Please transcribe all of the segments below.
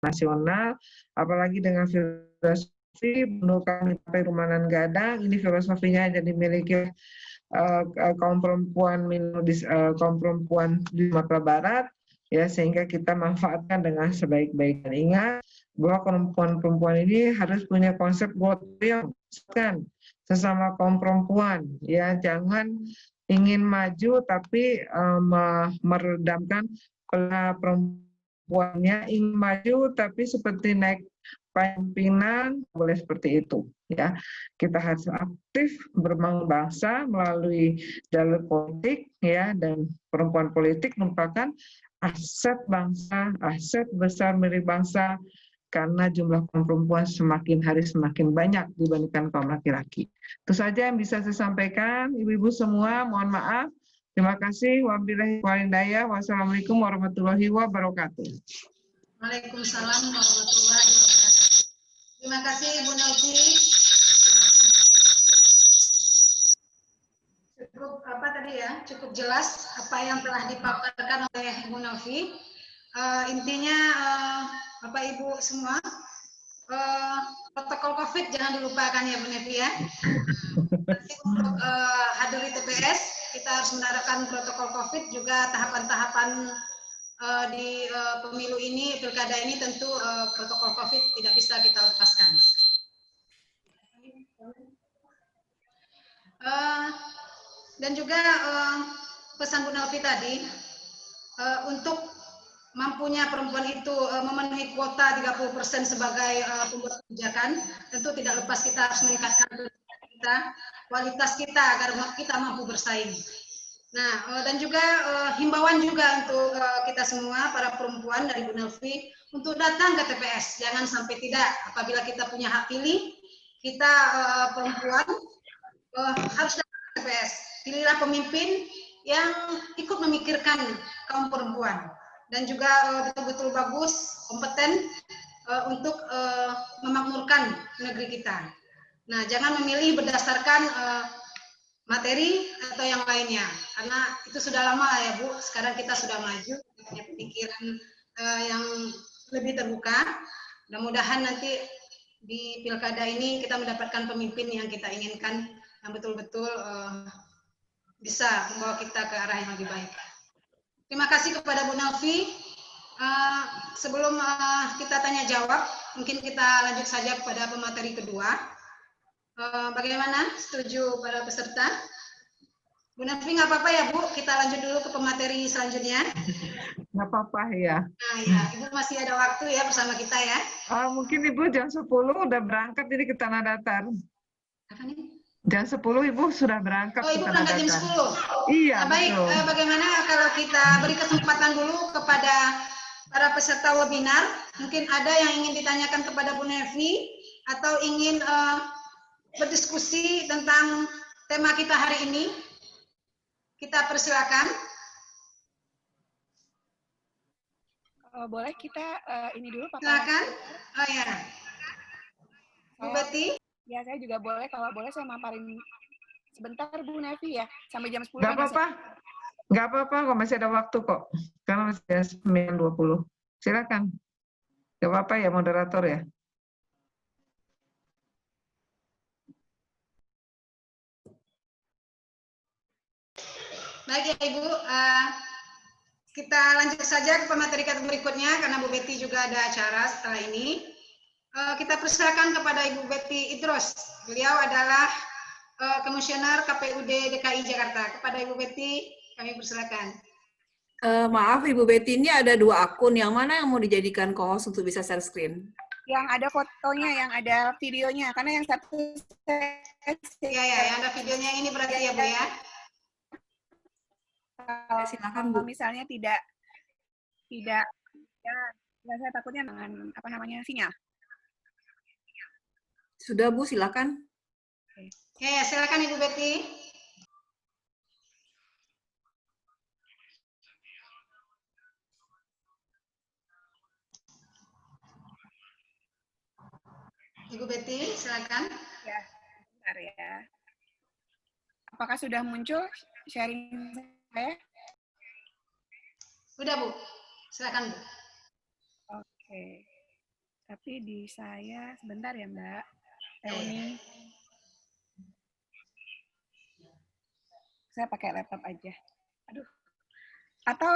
nasional, apalagi dengan filosofi bunuh kami sampai rumanan gadang. Ini filosofinya jadi dimiliki kaum perempuan kaum perempuan di Sumatera Barat, ya, sehingga kita manfaatkan dengan sebaik-baiknya. Ingat bahwa perempuan-perempuan ini harus punya konsep gotong royong kan sesama kaum perempuan, ya, jangan ingin maju tapi meredamkan perempuannya, ingin maju tapi seperti naik pimpinan, boleh seperti itu, ya. Kita harus aktif berbangun bangsa melalui jalur politik, ya, dan perempuan politik merupakan aset bangsa, aset besar milik bangsa, karena jumlah kaum perempuan semakin hari semakin banyak dibandingkan kaum laki-laki. Itu saja yang bisa saya sampaikan, ibu-ibu semua, mohon maaf. Terima kasih. Wabillahi walhidayah. Wassalamualaikum warahmatullahi wabarakatuh. Waalaikumsalam warahmatullahi wabarakatuh. Terima kasih Ibu Nelvi. Cukup apa tadi ya? Cukup jelas apa yang telah dipaparkan oleh Ibu Nelvi. Intinya Bapak Ibu semua, protokol COVID jangan dilupakan ya Bu Nelvi ya. Nanti untuk hadir di TPS kita harus menerapkan protokol COVID, juga tahapan-tahapan di pemilu ini, pilkada ini tentu protokol COVID tidak bisa kita lepaskan. Dan juga pesan Bu Nelvi tadi, untuk mampunya perempuan itu memenuhi kuota 30% sebagai pembuat kebijakan, tentu tidak lepas kita harus meningkatkan kita, kualitas kita agar kita mampu bersaing. Nah, dan juga himbauan juga untuk kita semua para perempuan dari Bu Nelvi untuk datang ke TPS. Jangan sampai tidak, apabila kita punya hak pilih, kita perempuan harus datang ke TPS. Pilihlah pemimpin yang ikut memikirkan kaum perempuan dan juga betul-betul bagus, kompeten untuk memakmurkan negeri kita. Nah, jangan memilih berdasarkan materi atau yang lainnya, karena itu sudah lama ya Bu. Sekarang kita sudah maju, punya pemikiran yang lebih terbuka. Mudah-mudahan nanti di pilkada ini kita mendapatkan pemimpin yang kita inginkan, yang betul-betul bisa membawa kita ke arah yang lebih baik. Terima kasih kepada Bu Nelvi. Sebelum kita tanya jawab, mungkin kita lanjut saja kepada pemateri kedua. Bagaimana? Setuju para peserta? Bu Nelvi nggak apa-apa ya Bu? Kita lanjut dulu ke pemateri selanjutnya. Nggak apa-apa ya. Nah ya, Ibu masih ada waktu ya bersama kita ya. Mungkin Ibu jam 10 udah berangkat ini ke Tanah Datar. Apa nih? Jam 10 Ibu sudah berangkat ke Ibu Tanah berangkat Datar. jam 10? Iya, nah, baik, bagaimana kalau kita beri kesempatan dulu kepada para peserta webinar? Mungkin ada yang ingin ditanyakan kepada Bu Nelvi atau ingin berdiskusi tentang tema kita hari ini. Kita persilakan. Boleh kita ini dulu Pak. Silakan. Oh ya. Bu Betty? Ya, saya juga boleh. Kalau boleh saya mamparin sebentar Bu Nelvi ya, sampai jam 10. Nggak apa-apa. Nggak apa-apa kok, masih ada waktu kok. Karena masih ada 9.20. Silakan. Nggak apa-apa ya moderator ya. Baik ya Ibu, kita lanjut saja ke pemateri berikutnya karena Bu Betty juga ada acara setelah ini. Kita persilakan kepada Ibu Betty Idros. Beliau adalah Komisioner KPUD DKI Jakarta. Kepada Ibu Betty, kami persilakan. Maaf Ibu Betty, ini ada 2 akun. Yang mana yang mau dijadikan co-host untuk bisa share screen? Yang ada fotonya, yang ada videonya. Karena yang satu... Ya, yang ada videonya ini berarti ya Bu ya? Silakan Bu. Misalnya tidak ya saya takutnya dengan sinyal. Sudah Bu, silakan. Ya, silakan Ibu Betty. Ibu Betty, silakan. Ya, bentar ya. Apakah sudah muncul sharing saya? Sudah Bu, silakan Bu. Oke. Tapi di saya, sebentar ya Mbak. Oke. Uni. Saya pakai laptop aja. Aduh. Atau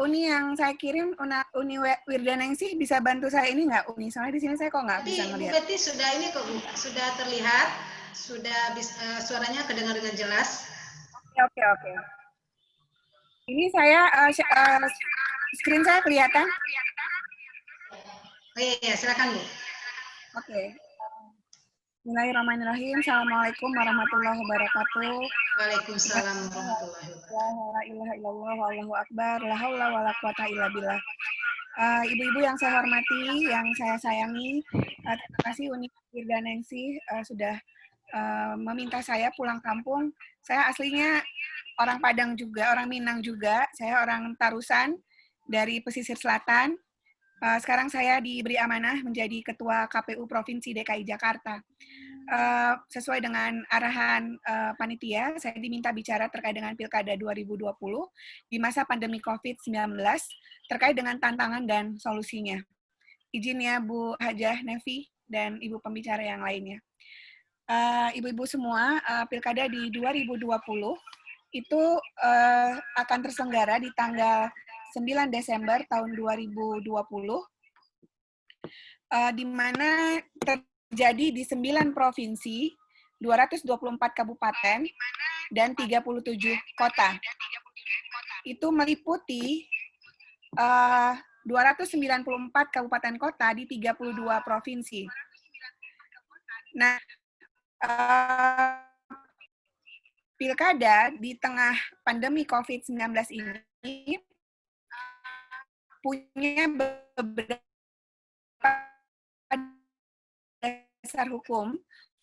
Uni yang saya kirim, Uni Wirdaningsih bisa bantu saya ini nggak Uni? Soalnya di sini saya kok nggak bisa Tadi Bu ngelihat. Betty sudah ini kok Bu, sudah terlihat, sudah suaranya kedengar dengan jelas. Oke. Ini saya screen saya kelihatan. Oh iya, silakan Bu. Oke. Bismillahirrahmanirrahim. Assalamualaikum warahmatullahi wabarakatuh. Waalaikumsalam warahmatullahi wabarakatuh. La ilaha illallah wallahu akbar. La haula wala quwata illa billah. Ibu-ibu yang saya hormati, yang saya sayangi, terima kasih Uni Wirdaningsih sudah meminta saya pulang kampung. Saya aslinya orang Padang juga, orang Minang juga. Saya orang Tarusan dari pesisir selatan. Sekarang saya diberi amanah menjadi Ketua KPU Provinsi DKI Jakarta. Sesuai dengan arahan panitia, saya diminta bicara terkait dengan Pilkada 2020 di masa pandemi COVID-19 terkait dengan tantangan dan solusinya. Izin ya Bu Hajah Nevi dan Ibu pembicara yang lainnya. Ibu-ibu semua, Pilkada di 2020 itu akan terselenggara di tanggal 9 Desember tahun 2020, di mana terjadi di 9 provinsi, 224 kabupaten, dan 37 kota. Itu meliputi 294 kabupaten kota di 32 provinsi. Nah, Pilkada di tengah pandemi COVID-19 ini punya beberapa dasar hukum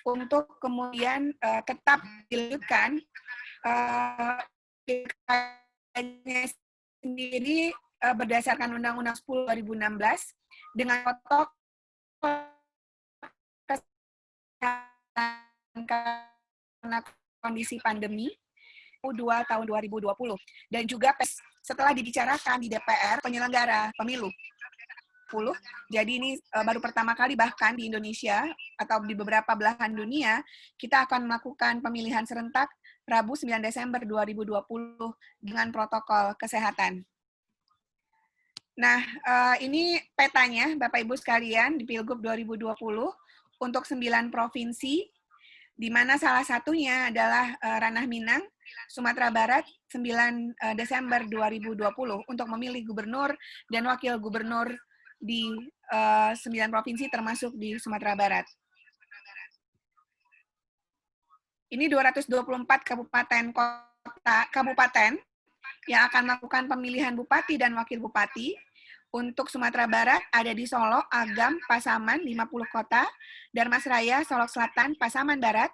untuk kemudian tetap dilanjutkan. Pilkadanya sendiri berdasarkan Undang-Undang 10 2016 dengan protokol kesehatan karena kondisi pandemi 2 tahun 2020 dan juga setelah dibicarakan di DPR penyelenggara pemilu. Jadi ini baru pertama kali bahkan di Indonesia atau di beberapa belahan dunia kita akan melakukan pemilihan serentak Rabu 9 Desember 2020 dengan protokol kesehatan. Nah, ini petanya Bapak Ibu sekalian di Pilgub 2020 untuk 9 provinsi, di mana salah satunya adalah Ranah Minang, Sumatera Barat, 9 Desember 2020 untuk memilih gubernur dan wakil gubernur di 9 provinsi termasuk di Sumatera Barat. Ini 224 kabupaten yang akan melakukan pemilihan bupati dan wakil bupati. Untuk Sumatera Barat ada di Solo, Agam, Pasaman, 50 kota, Darmasraya, Solok Selatan, Pasaman Barat,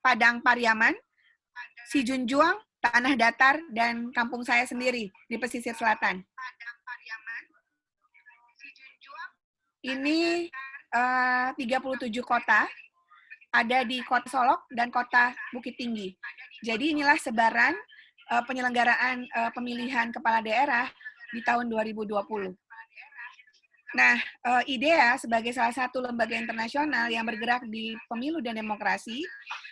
Padang Pariaman, Sijunjuang, Tanah Datar, dan kampung saya sendiri di pesisir selatan. Ini 37 kota, ada di Kota Solok dan Kota Bukit Tinggi. Jadi inilah sebaran penyelenggaraan pemilihan kepala daerah di tahun 2020. Nah, IDEA sebagai salah satu lembaga internasional yang bergerak di pemilu dan demokrasi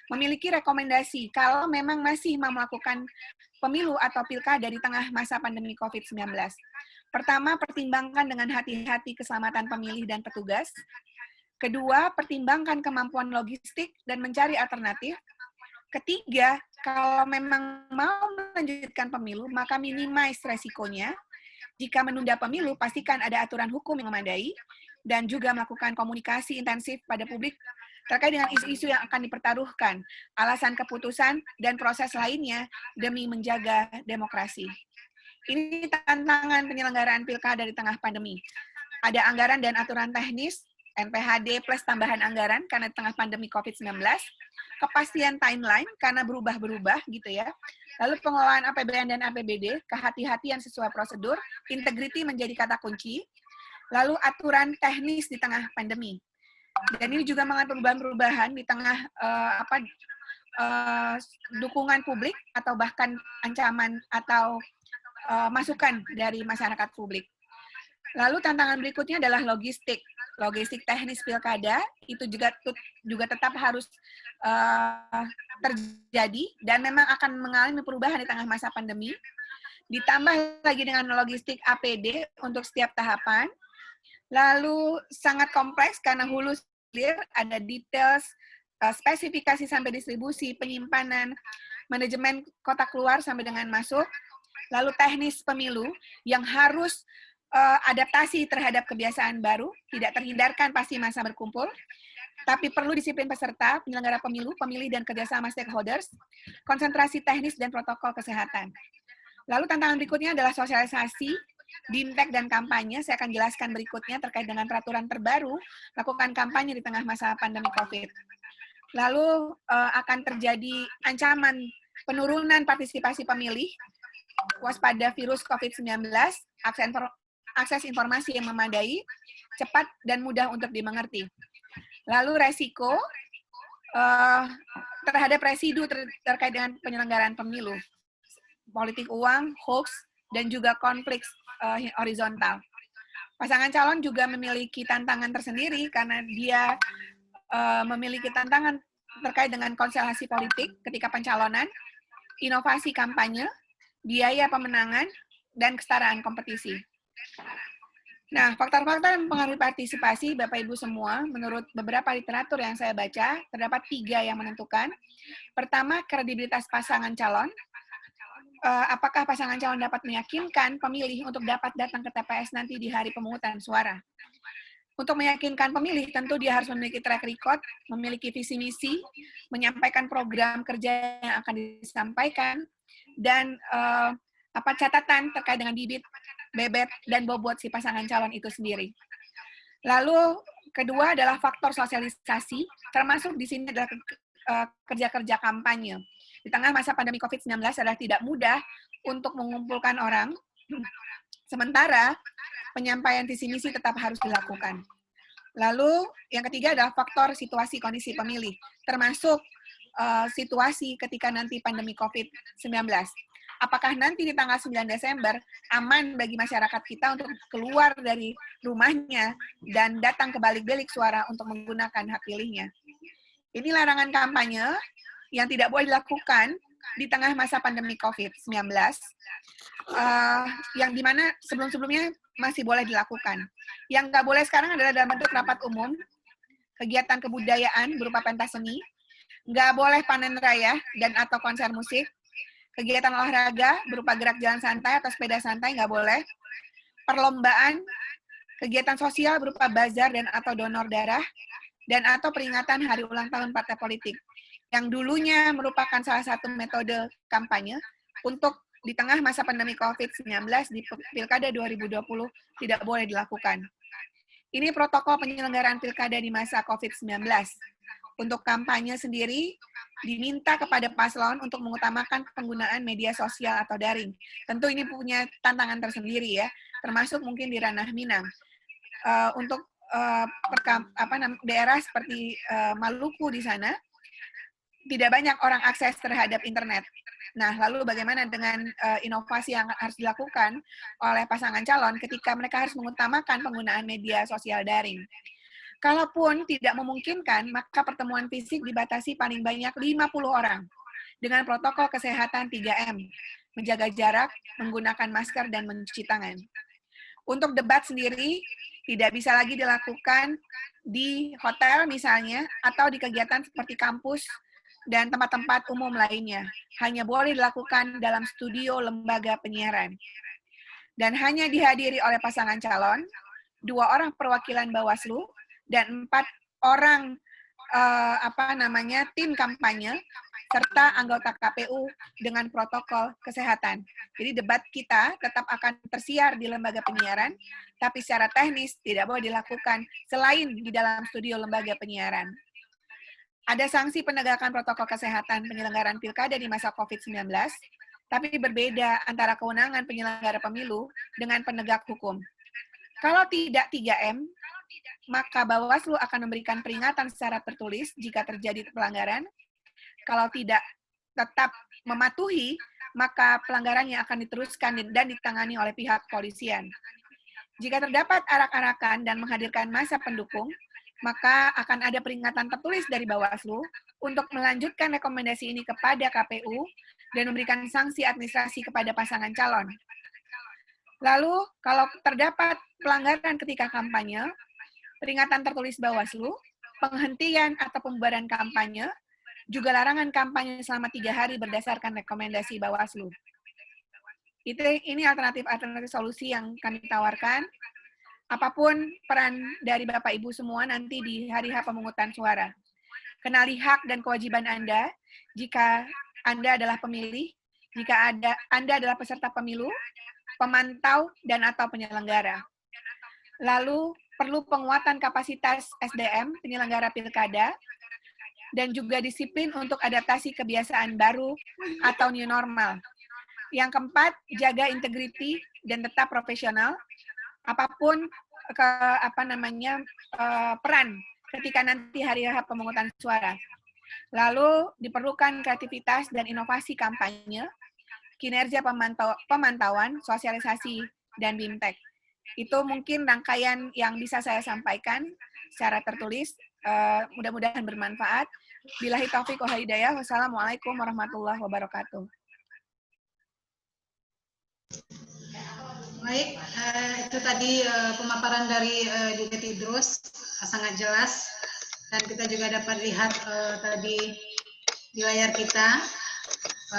memiliki rekomendasi kalau memang masih mau melakukan pemilu atau pilkada di tengah masa pandemi COVID-19. Pertama, pertimbangkan dengan hati-hati keselamatan pemilih dan petugas. Kedua, pertimbangkan kemampuan logistik dan mencari alternatif. Ketiga, kalau memang mau melanjutkan pemilu, maka minimize resikonya. Jika menunda pemilu, pastikan ada aturan hukum yang memadai dan juga melakukan komunikasi intensif pada publik terkait dengan isu-isu yang akan dipertaruhkan, alasan keputusan, dan proses lainnya demi menjaga demokrasi. Ini tantangan penyelenggaraan pilkada di tengah pandemi. Ada anggaran dan aturan teknis, NPHD plus tambahan anggaran karena di tengah pandemi COVID-19, kepastian timeline karena berubah-berubah gitu ya. Lalu pengelolaan APBN dan APBD, kehati-hatian sesuai prosedur, integriti menjadi kata kunci. Lalu aturan teknis di tengah pandemi. Dan ini juga mengalami perubahan-perubahan di tengah dukungan publik atau bahkan ancaman atau masukan dari masyarakat publik. Lalu tantangan berikutnya adalah logistik. Logistik teknis pilkada itu juga tetap harus terjadi dan memang akan mengalami perubahan di tengah masa pandemi. Ditambah lagi dengan logistik APD untuk setiap tahapan. Lalu sangat kompleks karena hulu hilir, ada details, spesifikasi sampai distribusi, penyimpanan, manajemen kotak keluar sampai dengan masuk, lalu teknis pemilu yang harus adaptasi terhadap kebiasaan baru, tidak terhindarkan pasti masa berkumpul, tapi perlu disiplin peserta, penyelenggara pemilu, pemilih, dan kerjasama stakeholders, konsentrasi teknis dan protokol kesehatan. Lalu tantangan berikutnya adalah sosialisasi, bimtek, dan kampanye. Saya akan jelaskan berikutnya terkait dengan peraturan terbaru, lakukan kampanye di tengah masa pandemi COVID. Lalu akan terjadi ancaman penurunan partisipasi pemilih, waspada virus COVID-19, akses informasi yang memadai, cepat dan mudah untuk dimengerti. Lalu resiko terhadap residu terkait dengan penyelenggaraan pemilu, politik uang, hoax, dan juga konflik horizontal. Pasangan calon juga memiliki tantangan tersendiri karena dia memiliki tantangan terkait dengan konstelasi politik ketika pencalonan, inovasi kampanye, biaya pemenangan, dan kesetaraan kompetisi. Nah, faktor-faktor yang mempengaruhi partisipasi, Bapak Ibu semua, menurut beberapa literatur yang saya baca, terdapat 3 yang menentukan. Pertama, kredibilitas pasangan calon. Apakah pasangan calon dapat meyakinkan pemilih untuk dapat datang ke TPS nanti di hari pemungutan suara. Untuk meyakinkan pemilih, tentu dia harus memiliki track record, memiliki visi misi, menyampaikan program kerja yang akan disampaikan, dan catatan terkait dengan bibit, bebet, dan bobot si pasangan calon itu sendiri. Lalu kedua adalah faktor sosialisasi, termasuk di sini adalah kerja-kerja kampanye. Di tengah masa pandemi COVID-19 adalah tidak mudah untuk mengumpulkan orang, sementara penyampaian visi misi tetap harus dilakukan. Lalu yang ketiga adalah faktor situasi kondisi pemilih, termasuk situasi ketika nanti pandemi COVID-19. Apakah nanti di tanggal 9 Desember aman bagi masyarakat kita untuk keluar dari rumahnya dan datang ke balik-bilik suara untuk menggunakan hak pilihnya. Ini larangan kampanye yang tidak boleh dilakukan di tengah masa pandemi COVID-19, yang dimana sebelum-sebelumnya masih boleh dilakukan. Yang nggak boleh sekarang adalah dalam bentuk rapat umum, kegiatan kebudayaan berupa pentas seni, nggak boleh panen raya dan atau konser musik, kegiatan olahraga berupa gerak jalan santai atau sepeda santai nggak boleh, perlombaan, kegiatan sosial berupa bazar dan atau donor darah, dan atau peringatan hari ulang tahun partai politik, yang dulunya merupakan salah satu metode kampanye untuk di tengah masa pandemi COVID-19 di Pilkada 2020 tidak boleh dilakukan. Ini protokol penyelenggaraan Pilkada di masa COVID-19. Untuk kampanye sendiri, diminta kepada paslon untuk mengutamakan penggunaan media sosial atau daring. Tentu ini punya tantangan tersendiri ya, termasuk mungkin di ranah Minang. Untuk daerah seperti Maluku di sana, tidak banyak orang akses terhadap internet. Nah, lalu bagaimana dengan inovasi yang harus dilakukan oleh pasangan calon ketika mereka harus mengutamakan penggunaan media sosial daring? Kalaupun tidak memungkinkan, maka pertemuan fisik dibatasi paling banyak 50 orang dengan protokol kesehatan 3M, menjaga jarak, menggunakan masker, dan mencuci tangan. Untuk debat sendiri, tidak bisa lagi dilakukan di hotel misalnya, atau di kegiatan seperti kampus dan tempat-tempat umum lainnya. Hanya boleh dilakukan dalam studio lembaga penyiaran. Dan hanya dihadiri oleh pasangan calon, 2 orang perwakilan Bawaslu, dan 4 orang tim kampanye, serta anggota KPU dengan protokol kesehatan. Jadi debat kita tetap akan tersiar di lembaga penyiaran, tapi secara teknis tidak boleh dilakukan selain di dalam studio lembaga penyiaran. Ada sanksi penegakan protokol kesehatan penyelenggaraan pilkada di masa COVID-19, tapi berbeda antara kewenangan penyelenggara pemilu dengan penegak hukum. Kalau tidak 3M, maka Bawaslu akan memberikan peringatan secara tertulis jika terjadi pelanggaran. Kalau tidak tetap mematuhi, maka pelanggarannya akan diteruskan dan ditangani oleh pihak kepolisian. Jika terdapat arak-arakan dan menghadirkan massa pendukung, maka akan ada peringatan tertulis dari Bawaslu untuk melanjutkan rekomendasi ini kepada KPU dan memberikan sanksi administrasi kepada pasangan calon. Lalu, kalau terdapat pelanggaran ketika kampanye, peringatan tertulis Bawaslu, penghentian atau pembubaran kampanye, juga larangan kampanye selama 3 hari berdasarkan rekomendasi Bawaslu. Ini alternatif solusi yang kami tawarkan. Apapun peran dari Bapak Ibu semua nanti di hari H pemungutan suara. Kenali hak dan kewajiban Anda jika Anda adalah pemilih, jika Anda adalah peserta pemilu, pemantau, dan atau penyelenggara. Lalu perlu penguatan kapasitas SDM penyelenggara pilkada, dan juga disiplin untuk adaptasi kebiasaan baru atau new normal. Yang keempat, jaga integriti dan tetap profesional. Apapun peran ketika nanti hari H pemungutan suara. Lalu diperlukan kreativitas dan inovasi kampanye, kinerja pemantauan, sosialisasi, dan BIMTEK. Itu mungkin rangkaian yang bisa saya sampaikan secara tertulis. Mudah-mudahan bermanfaat. Billahi taufiq wal hidayah. Wassalamualaikum warahmatullahi wabarakatuh. Baik, itu tadi pemaparan dari Ibu Betty Idrus, sangat jelas, dan kita juga dapat lihat tadi di layar kita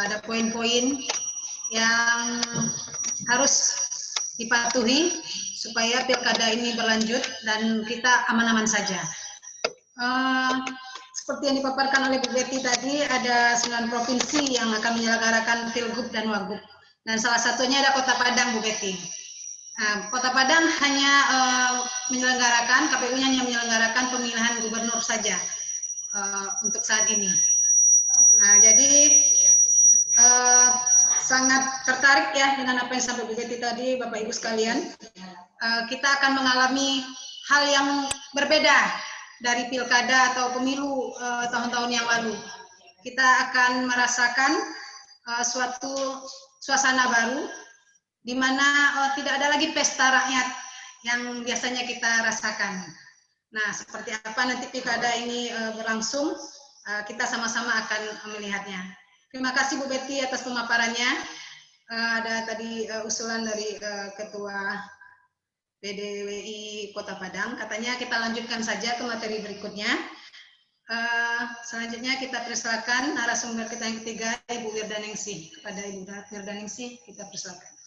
ada poin-poin yang harus dipatuhi supaya pilkada ini berlanjut dan kita aman-aman saja. Seperti yang dipaparkan oleh Bu Betty tadi, ada 9 provinsi yang akan menyelenggarakan Pilgub dan Wagub. Dan salah satunya ada Kota Padang, Bu Betty. Kota Padang hanya menyelenggarakan, KPU-nya hanya menyelenggarakan pemilihan gubernur saja untuk saat ini. Jadi sangat tertarik ya dengan apa yang sampai Bu Betty tadi, Bapak Ibu sekalian. Kita akan mengalami hal yang berbeda dari pilkada atau pemilu tahun-tahun yang lalu. Kita akan merasakan suatu suasana baru, di mana tidak ada lagi pesta rakyat yang biasanya kita rasakan. Nah, seperti apa nanti pilkada ini berlangsung, kita sama-sama akan melihatnya. Terima kasih Bu Betty atas pemaparannya. Ada tadi usulan dari Ketua PDWI Kota Padang, katanya kita lanjutkan saja ke materi berikutnya. Selanjutnya kita persilakan narasumber kita yang ketiga, Ibu Wirdaningsih. Kepada Ibu Wirdaningsih, kita persilakan.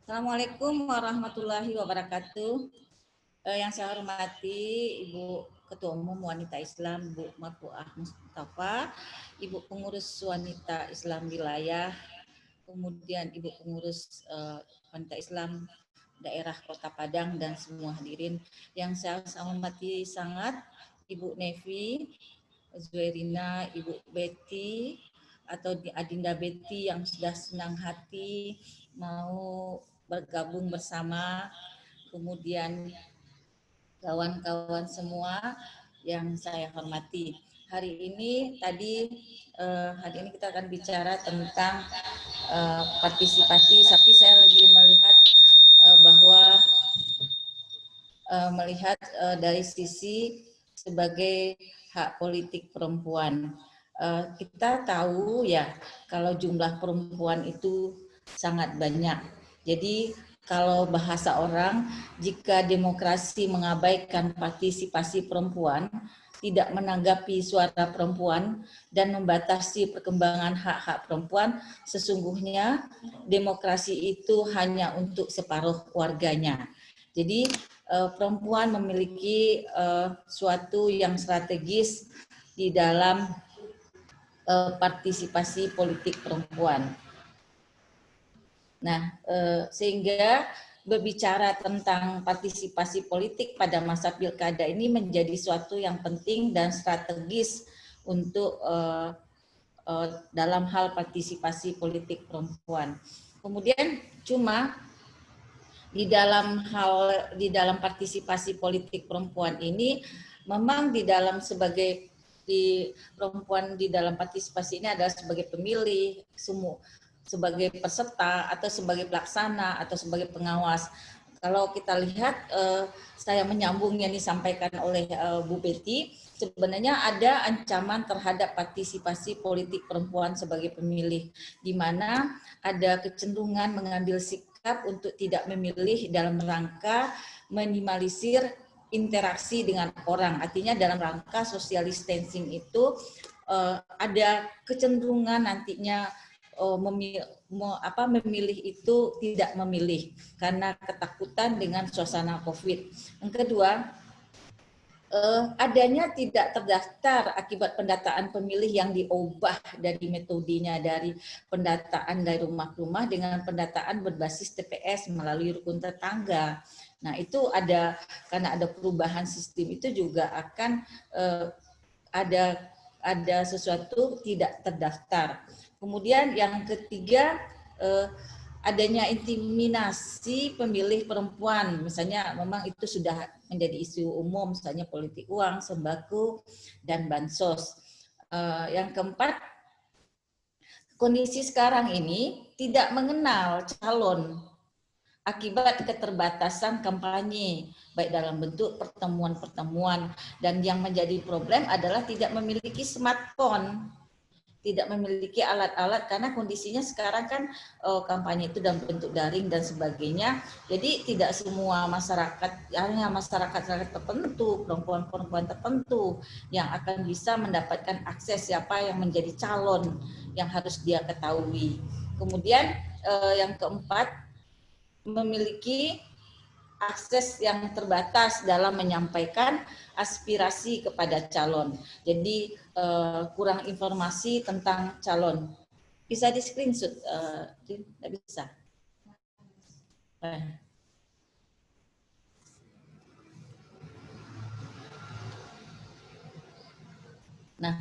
Assalamualaikum warahmatullahi wabarakatuh. Yang saya hormati Ibu Ketua Umum Wanita Islam, Bu Marfuah Mustafa, Ibu Pengurus Wanita Islam Wilayah, kemudian Ibu Pengurus Wanita Islam Daerah Kota Padang, dan semua hadirin yang saya hormati sangat, Ibu Nevi, Zuerina, Ibu Betty, atau Adinda Betty yang sudah senang hati mau bergabung bersama, kemudian kawan-kawan semua yang saya hormati. Hari ini kita akan bicara tentang partisipasi, tapi saya lebih melihat melihat dari sisi sebagai hak politik perempuan. Kita tahu ya kalau jumlah perempuan itu sangat banyak. Jadi kalau bahasa orang, jika demokrasi mengabaikan partisipasi perempuan, tidak menanggapi suara perempuan, dan membatasi perkembangan hak-hak perempuan, sesungguhnya demokrasi itu hanya untuk separuh warganya. Jadi perempuan memiliki suatu yang strategis di dalam partisipasi politik perempuan. Nah, sehingga berbicara tentang partisipasi politik pada masa pilkada ini menjadi suatu yang penting dan strategis untuk dalam hal partisipasi politik perempuan. Kemudian cuma di dalam partisipasi politik perempuan ini memang di dalam perempuan di dalam partisipasi ini adalah sebagai pemilih, sebagai peserta atau sebagai pelaksana atau sebagai pengawas. Kalau kita lihat, saya menyambung yang disampaikan oleh Bu Betty, sebenarnya ada ancaman terhadap partisipasi politik perempuan sebagai pemilih, di mana ada kecenderungan mengambil sikap untuk tidak memilih dalam rangka minimalisir interaksi dengan orang. Artinya dalam rangka social distancing itu ada kecenderungan nantinya memilih itu tidak memilih karena ketakutan dengan suasana COVID. Yang kedua, adanya tidak terdaftar akibat pendataan pemilih yang diubah dari metodenya dari pendataan dari rumah ke rumah dengan pendataan berbasis TPS melalui rukun tetangga. Nah, itu ada karena ada perubahan sistem itu juga akan ada sesuatu tidak terdaftar. Kemudian yang ketiga, adanya intimidasi pemilih perempuan, misalnya memang itu sudah menjadi isu umum, misalnya politik uang, sembako, dan bansos. Yang keempat, kondisi sekarang ini tidak mengenal calon akibat keterbatasan kampanye, baik dalam bentuk pertemuan-pertemuan, dan yang menjadi problem adalah tidak memiliki smartphone, tidak memiliki alat-alat karena kondisinya sekarang kan kampanye itu dalam bentuk daring dan sebagainya. Jadi tidak semua masyarakat, hanya masyarakat tertentu, perempuan-perempuan tertentu yang akan bisa mendapatkan akses siapa yang menjadi calon yang harus dia ketahui. Kemudian yang keempat, memiliki akses yang terbatas dalam menyampaikan aspirasi kepada calon. Jadi kurang informasi tentang calon. Bisa di screenshot? Tidak bisa. Nah,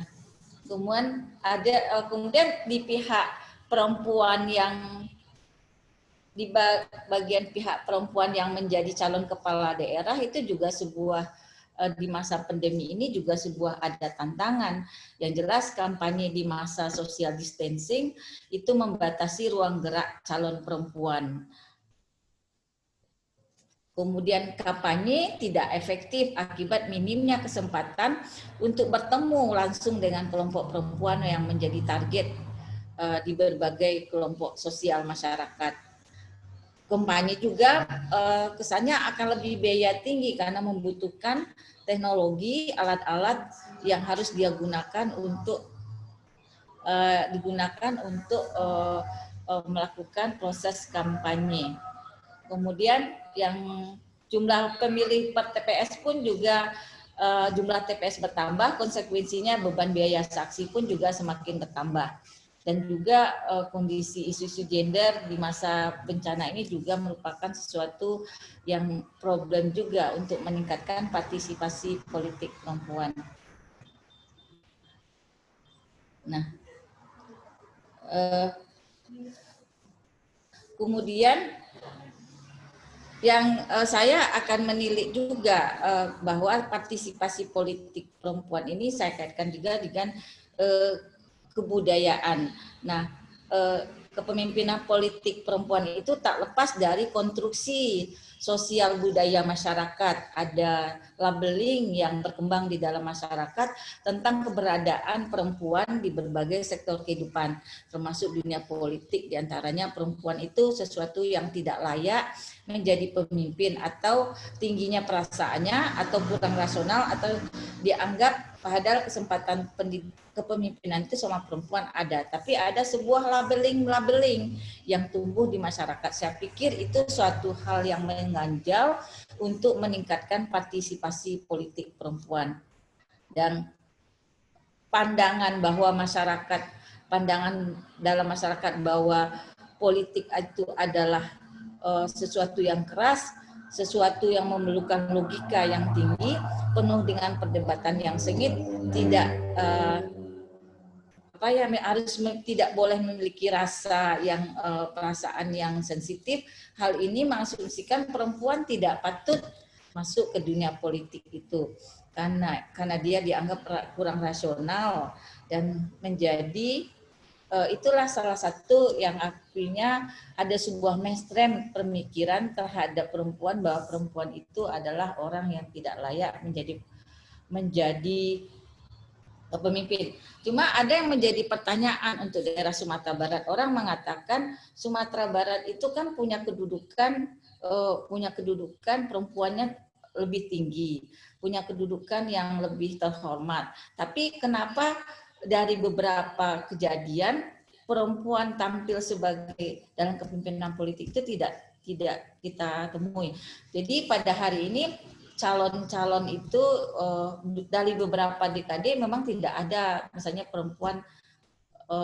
kemudian di pihak perempuan yang di bagian pihak perempuan yang menjadi calon kepala daerah itu juga sebuah di masa pandemi ini juga sebuah ada tantangan. Yang jelas kampanye di masa social distancing itu membatasi ruang gerak calon perempuan. Kemudian kampanye tidak efektif akibat minimnya kesempatan untuk bertemu langsung dengan kelompok perempuan yang menjadi target di berbagai kelompok sosial masyarakat. Kampanye juga kesannya akan lebih biaya tinggi karena membutuhkan teknologi, alat-alat yang harus digunakan untuk melakukan proses kampanye. Kemudian yang jumlah pemilih per TPS pun juga jumlah TPS bertambah, konsekuensinya beban biaya saksi pun juga semakin bertambah. Dan juga kondisi isu-isu gender di masa bencana ini juga merupakan sesuatu yang problem juga untuk meningkatkan partisipasi politik perempuan. Nah, kemudian yang saya akan menilik juga bahwa partisipasi politik perempuan ini saya kaitkan juga dengan kebudayaan. Nah, kepemimpinan politik perempuan itu tak lepas dari konstruksi sosial budaya masyarakat. Ada labeling yang berkembang di dalam masyarakat tentang keberadaan perempuan di berbagai sektor kehidupan, termasuk dunia politik. Diantaranya perempuan itu sesuatu yang tidak layak menjadi pemimpin atau tingginya perasaannya atau kurang rasional atau dianggap padahal kesempatan kepemimpinan itu sama perempuan ada, tapi ada sebuah labeling yang tumbuh di masyarakat. Saya pikir itu suatu hal yang mengganjal untuk meningkatkan partisipasi politik perempuan. Dan pandangan dalam masyarakat bahwa politik itu adalah sesuatu yang keras, sesuatu yang memerlukan logika yang tinggi, penuh dengan perdebatan yang sengit, tidak tidak boleh memiliki rasa yang perasaan yang sensitif. Hal ini mengasumsikan perempuan tidak patut masuk ke dunia politik itu karena dia dianggap kurang rasional dan menjadi itulah salah satu yang artinya ada sebuah mainstream pemikiran terhadap perempuan bahwa perempuan itu adalah orang yang tidak layak menjadi pemimpin. Cuma ada yang menjadi pertanyaan untuk daerah Sumatera Barat. Orang mengatakan Sumatera Barat itu kan punya kedudukan perempuannya lebih tinggi, punya kedudukan yang lebih terhormat. Tapi kenapa dari beberapa kejadian perempuan tampil sebagai dalam kepemimpinan politik itu tidak kita temui. Jadi pada hari ini calon-calon itu dari beberapa dekade memang tidak ada misalnya perempuan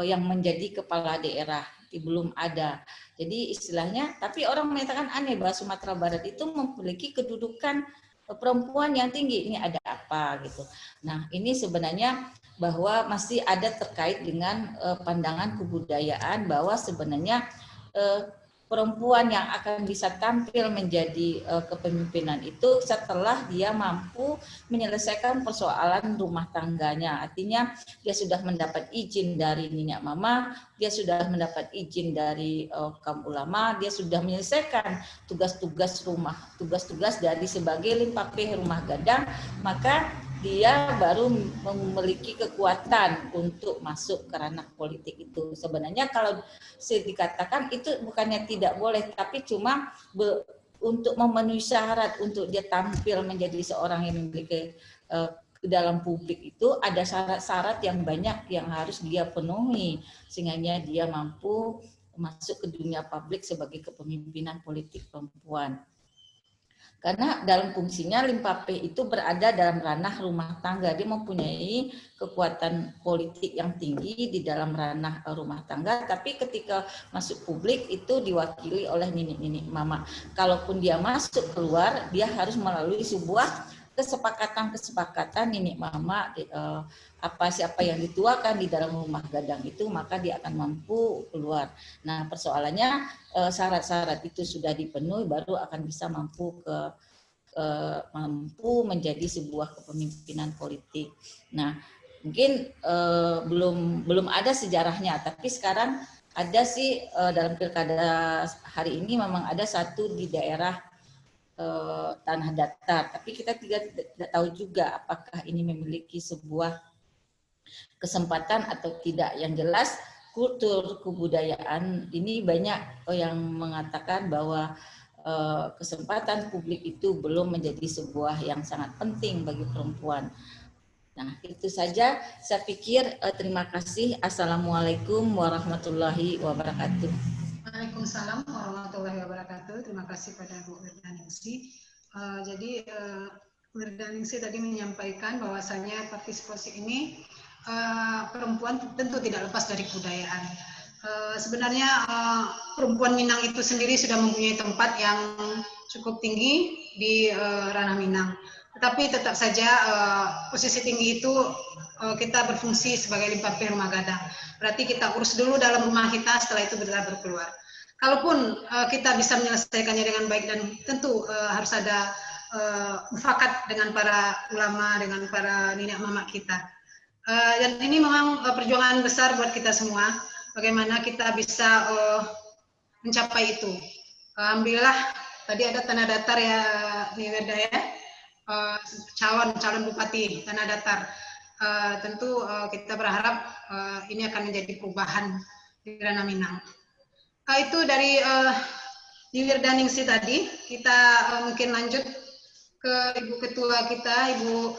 yang menjadi kepala daerah, belum ada. Jadi istilahnya, tapi orang menyatakan aneh bahwa Sumatera Barat itu memiliki kedudukan perempuan yang tinggi. Ini ada apa gitu. Nah, ini sebenarnya bahwa masih ada terkait dengan pandangan kebudayaan bahwa sebenarnya perempuan yang akan bisa tampil menjadi kepemimpinan itu setelah dia mampu menyelesaikan persoalan rumah tangganya. Artinya dia sudah mendapat izin dari Nyonya Mama, dia sudah mendapat izin dari kaum ulama, dia sudah menyelesaikan tugas-tugas dari sebagai limpapeh rumah gadang, maka dia baru memiliki kekuatan untuk masuk ke ranah politik itu. Sebenarnya kalau dikatakan itu bukannya tidak boleh, tapi cuma untuk memenuhi syarat untuk dia tampil menjadi seorang yang memiliki dalam publik itu ada syarat-syarat yang banyak yang harus dia penuhi sehingga dia mampu masuk ke dunia publik sebagai kepemimpinan politik perempuan. Karena dalam fungsinya limpapeh itu berada dalam ranah rumah tangga. Dia mempunyai kekuatan politik yang tinggi di dalam ranah rumah tangga. Tapi ketika masuk publik itu diwakili oleh nenek-nenek mama. Kalaupun dia masuk keluar, dia harus melalui sebuah kesepakatan nenek mama siapa yang dituakan di dalam rumah gadang itu maka dia akan mampu keluar. Nah persoalannya syarat-syarat itu sudah dipenuhi baru akan bisa mampu menjadi sebuah kepemimpinan politik. Nah mungkin belum ada sejarahnya, tapi sekarang ada sih dalam pilkada hari ini memang ada satu di daerah tanah datar, tapi kita tidak tahu juga apakah ini memiliki sebuah kesempatan atau tidak. Yang jelas kultur kebudayaan ini banyak yang mengatakan bahwa kesempatan publik itu belum menjadi sebuah yang sangat penting bagi perempuan. Nah itu saja saya pikir. Terima kasih. Assalamualaikum warahmatullahi wabarakatuh. Waalaikumsalam warahmatullahi wabarakatuh. Terima kasih pada Bu Wirdaningsih. Jadi Bu Wirdaningsih tadi menyampaikan bahwasanya partisipasi ini perempuan tentu tidak lepas dari kebudayaan. Sebenarnya perempuan Minang itu sendiri sudah mempunyai tempat yang cukup tinggi di ranah Minang. Tetapi tetap saja posisi tinggi itu kita berfungsi sebagai limpapeh rumah gadang. Berarti kita urus dulu dalam rumah kita, setelah itu kita berkeluar. Kalaupun kita bisa menyelesaikannya dengan baik dan tentu harus ada mufakat dengan para ulama, dengan para nenek mama kita. Dan ini memang perjuangan besar buat kita semua. Bagaimana kita bisa mencapai itu. Alhamdulillah tadi ada tanah datar ya, Niwerda ya. Calon bupati tanah datar. Tentu kita berharap ini akan menjadi perubahan di ranah Minang. Itu dari Wirdaningsih tadi. Kita mungkin lanjut ke Ibu Ketua kita, Ibu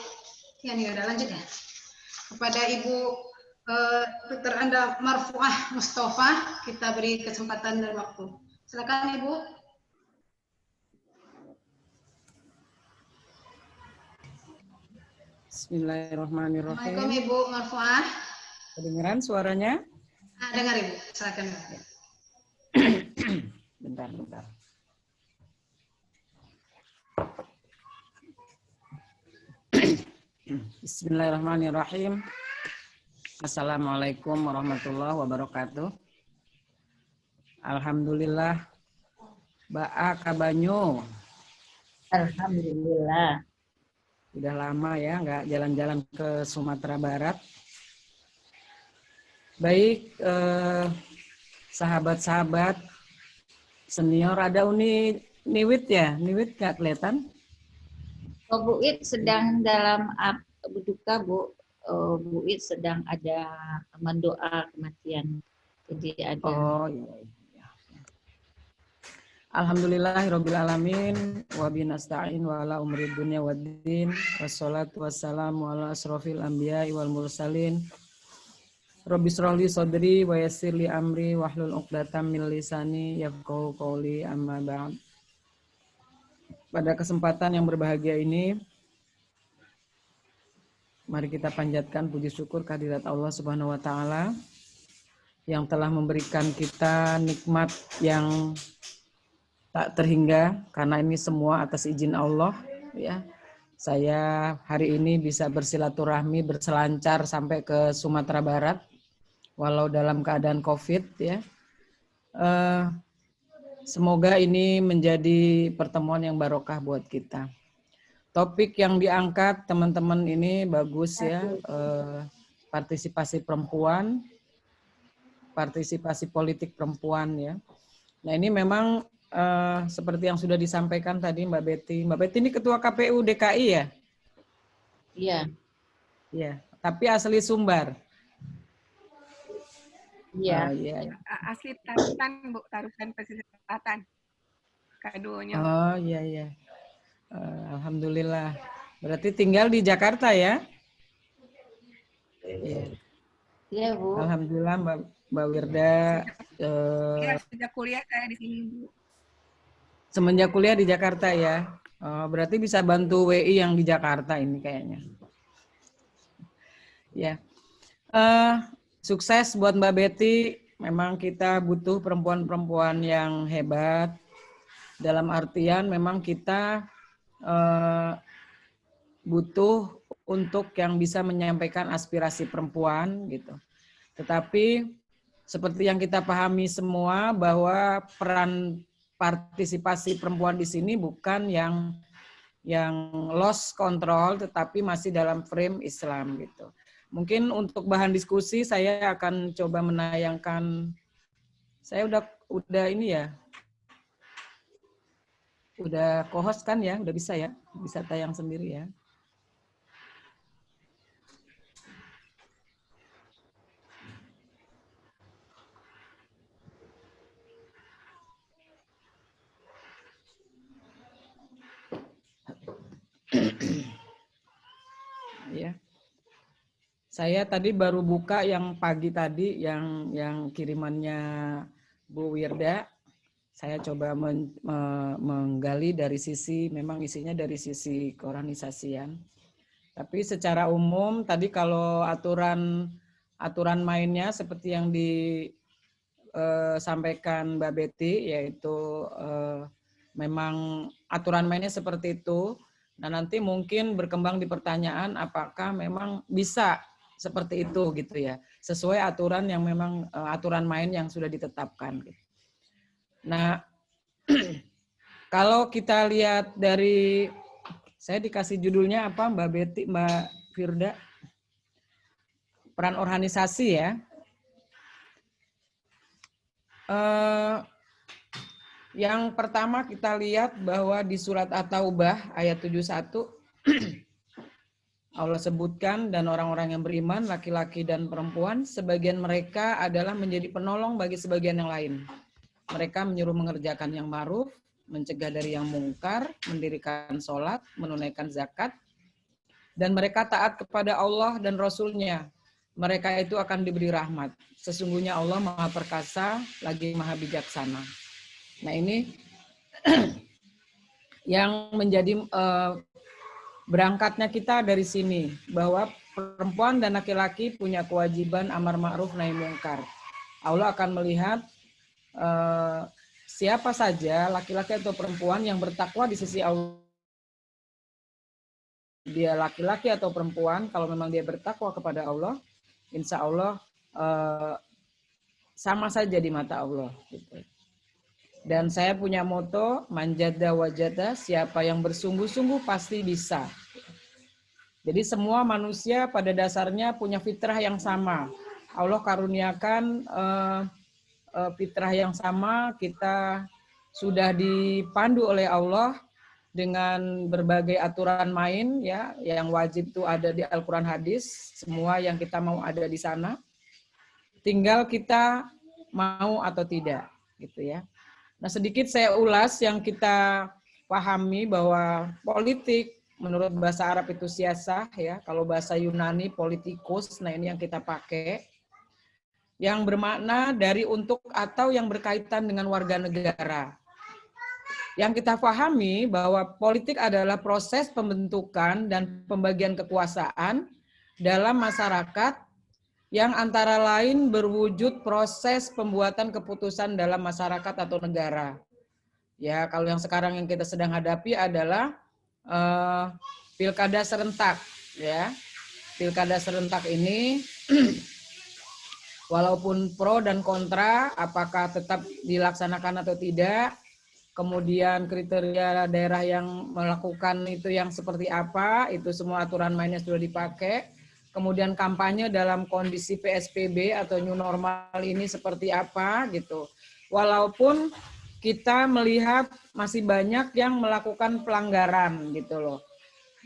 ya nih udah lanjut ya, kepada Ibu Dr. Anda Marfuah Mustafa. Kita beri kesempatan dan waktu. Silakan Ibu. Bismillahirrahmanirrahim. Assalamualaikum Ibu Marfuah. Kedengeran suaranya? Dengar Ibu, silakan. Bentar. Bismillahirrahmanirrahim. Assalamualaikum warahmatullahi wabarakatuh. Alhamdulillah. Ba'a Kabanyu. Alhamdulillah. Udah lama ya nggak jalan-jalan ke Sumatera Barat. Baik, sahabat-sahabat senior, ada Niwit ya? Niwit nggak kelihatan? Oh, Bu It sedang dalam berduka, Bu. Bu It sedang ada mendoa kematian. Jadi ada. Oh iya. Alhamdulillahirabbil alamin wa binasta'in wa ala umri dunya waddin wassalatu wassalamu ala asrofil anbiya'i wal mursalin. Rabbi shrahli sadri wa yassirli amri wahlul 'uqdatam min lisani yafqahu qawli, amma ba'd. Pada kesempatan yang berbahagia ini, mari kita panjatkan puji syukur kehadirat Allah Subhanahu wa taala yang telah memberikan kita nikmat yang tak terhingga, karena ini semua atas izin Allah ya. Saya hari ini bisa bersilaturahmi, berselancar sampai ke Sumatera Barat walau dalam keadaan Covid ya. Semoga ini menjadi pertemuan yang barokah buat kita. Topik yang diangkat teman-teman ini bagus ya, partisipasi perempuan, partisipasi politik perempuan ya. Nah ini memang seperti yang sudah disampaikan tadi Mbak Betty. Mbak Betty ini ketua KPU DKI ya? Iya. Iya, tapi asli Sumbar. Iya. Iya. Asli Tarusan, Bu, Tarusan Pesisir Selatan. Kaduanya. Oh iya. Alhamdulillah. Berarti tinggal di Jakarta ya? Iya. Iya, Bu. Alhamdulillah Mbak Wirda. Iya, sejak kuliah saya di sini, Bu. Semenjak kuliah di Jakarta ya. Berarti bisa bantu WI yang di Jakarta ini kayaknya. Ya. Sukses buat Mbak Betty. Memang kita butuh perempuan-perempuan yang hebat. Dalam artian memang kita butuh untuk yang bisa menyampaikan aspirasi perempuan gitu. Tetapi seperti yang kita pahami semua bahwa peran partisipasi perempuan di sini bukan yang lost control, tetapi masih dalam frame Islam gitu. Mungkin untuk bahan diskusi saya akan coba menayangkan. Saya udah ini ya, udah co-host kan ya, udah bisa ya, bisa tayang sendiri ya. Ya. Saya tadi baru buka yang pagi tadi yang kirimannya Bu Wirda. Saya coba menggali dari sisi, memang isinya dari sisi keorganisasian. Tapi secara umum tadi kalau aturan mainnya seperti yang disampaikan Mbak Betty, yaitu memang aturan mainnya seperti itu. Nah nanti mungkin berkembang di pertanyaan apakah memang bisa seperti itu gitu ya, sesuai aturan yang memang aturan main yang sudah ditetapkan. Nah kalau kita lihat dari, saya dikasih judulnya apa Mbak Betty, Mbak Firda, peran organisasi ya. Yang pertama kita lihat bahwa di surat At-Taubah ayat 71 Allah sebutkan, dan orang-orang yang beriman, laki-laki dan perempuan, sebagian mereka adalah menjadi penolong bagi sebagian yang lain. Mereka menyuruh mengerjakan yang ma'ruf, mencegah dari yang mungkar, mendirikan sholat, menunaikan zakat, dan mereka taat kepada Allah dan Rasul-Nya. Mereka itu akan diberi rahmat. Sesungguhnya Allah Maha Perkasa, lagi Maha Bijaksana. Nah ini yang menjadi berangkatnya kita dari sini, bahwa perempuan dan laki-laki punya kewajiban amar ma'ruf nahi mungkar. Allah akan melihat siapa saja laki-laki atau perempuan yang bertakwa di sisi Allah dia laki-laki atau perempuan, kalau memang dia bertakwa kepada Allah, insya Allah sama saja di mata Allah. Gitu. Dan saya punya moto, manjada wajada, siapa yang bersungguh-sungguh pasti bisa. Jadi semua manusia pada dasarnya punya fitrah yang sama. Allah karuniakan fitrah yang sama, kita sudah dipandu oleh Allah dengan berbagai aturan main, ya, yang wajib itu ada di Al-Quran hadis, semua yang kita mau ada di sana. Tinggal kita mau atau tidak, gitu ya. Nah, sedikit saya ulas yang kita pahami bahwa politik menurut bahasa Arab itu siasah, ya. Kalau bahasa Yunani politikus, nah ini yang kita pakai. Yang bermakna dari, untuk, atau yang berkaitan dengan warga negara. Yang kita pahami bahwa politik adalah proses pembentukan dan pembagian kekuasaan dalam masyarakat yang antara lain berwujud proses pembuatan keputusan dalam masyarakat atau negara. Ya, kalau yang sekarang yang kita sedang hadapi adalah pilkada serentak, ya. Pilkada serentak ini walaupun pro dan kontra, apakah tetap dilaksanakan atau tidak, kemudian kriteria daerah yang melakukan itu yang seperti apa, itu semua aturan mainnya sudah dipakai. Kemudian kampanye dalam kondisi PSBB atau new normal ini seperti apa gitu. Walaupun kita melihat masih banyak yang melakukan pelanggaran gitu loh.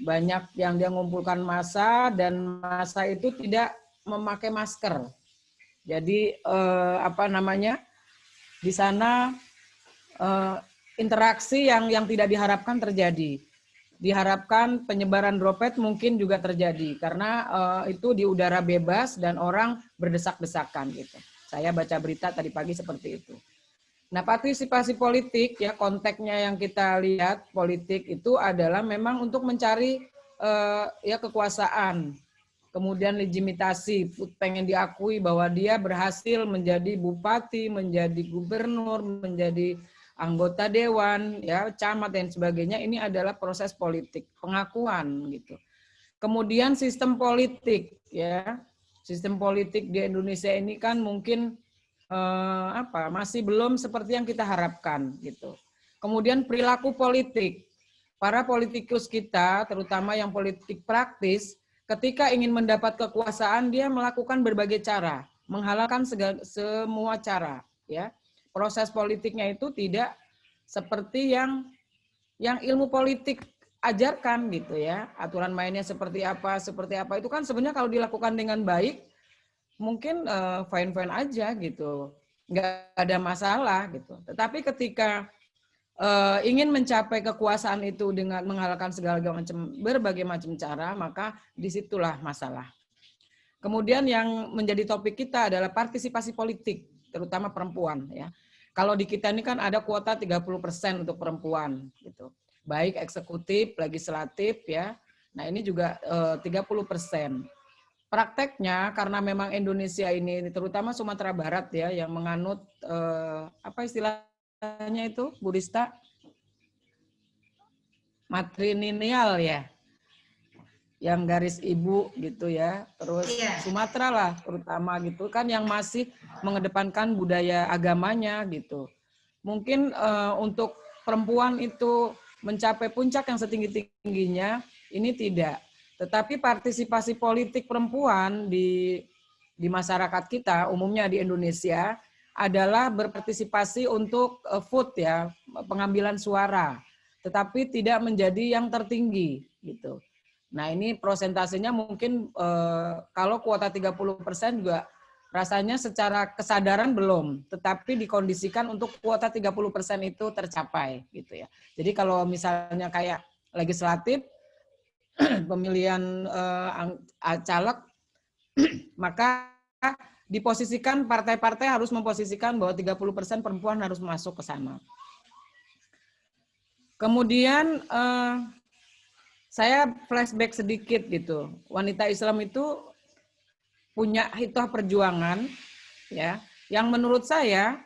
Banyak yang dia mengumpulkan massa dan massa itu tidak memakai masker. Jadi di sana interaksi yang tidak diharapkan terjadi. Diharapkan penyebaran droplet mungkin juga terjadi karena itu di udara bebas dan orang berdesak-desakan gitu. Saya baca berita tadi pagi seperti itu. Nah, partisipasi politik, ya, konteksnya yang kita lihat politik itu adalah memang untuk mencari ya kekuasaan, kemudian legitimasi, pengen diakui bahwa dia berhasil menjadi bupati, menjadi gubernur, menjadi anggota dewan, ya, camat dan sebagainya. Ini adalah proses politik, pengakuan gitu. Kemudian sistem politik, ya, sistem politik di Indonesia ini kan mungkin masih belum seperti yang kita harapkan gitu. Kemudian perilaku politik, para politikus kita, terutama yang politik praktis, ketika ingin mendapat kekuasaan dia melakukan berbagai cara, menghalalkan semua cara, ya. Proses politiknya itu tidak seperti yang ilmu politik ajarkan gitu ya. Aturan mainnya seperti apa itu kan sebenarnya kalau dilakukan dengan baik mungkin fine-fine aja gitu. Nggak ada masalah gitu. Tetapi ketika ingin mencapai kekuasaan itu dengan menghalalkan berbagai macam cara, maka disitulah masalah. Kemudian yang menjadi topik kita adalah partisipasi politik, terutama perempuan ya. Kalau di kita ini kan ada kuota 30% untuk perempuan gitu. Baik eksekutif, legislatif ya. Nah, ini juga 30%. Prakteknya karena memang Indonesia ini terutama Sumatera Barat ya yang menganut apa istilahnya itu Bu Rista? Matrilineal ya. Yang garis ibu gitu ya. Terus Sumatera lah terutama gitu kan yang masih mengedepankan budaya agamanya gitu. Mungkin untuk perempuan itu mencapai puncak yang setinggi-tingginya ini tidak. Tetapi partisipasi politik perempuan di masyarakat kita, umumnya di Indonesia, adalah berpartisipasi untuk vote ya, pengambilan suara. Tetapi tidak menjadi yang tertinggi gitu. Nah ini prosentasenya mungkin kalau kuota 30% juga rasanya secara kesadaran belum, tetapi dikondisikan untuk kuota 30% itu tercapai gitu ya. Jadi kalau misalnya kayak legislatif, pemilihan caleg, maka diposisikan partai-partai harus memposisikan bahwa 30% perempuan harus masuk ke sana. Kemudian saya flashback sedikit gitu. Wanita Islam itu punya hitoh perjuangan ya, yang menurut saya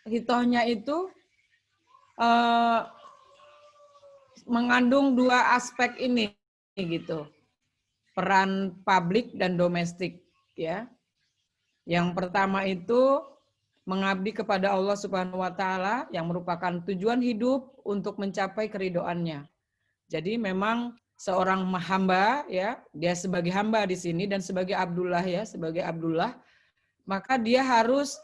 hitohnya itu mengandung dua aspek ini gitu. Peran publik dan domestik ya. Yang pertama itu mengabdi kepada Allah Subhanahu wa taala yang merupakan tujuan hidup untuk mencapai keridhoannya. Jadi memang seorang hamba ya, dia sebagai hamba di sini dan sebagai Abdullah ya, sebagai Abdullah, maka dia harus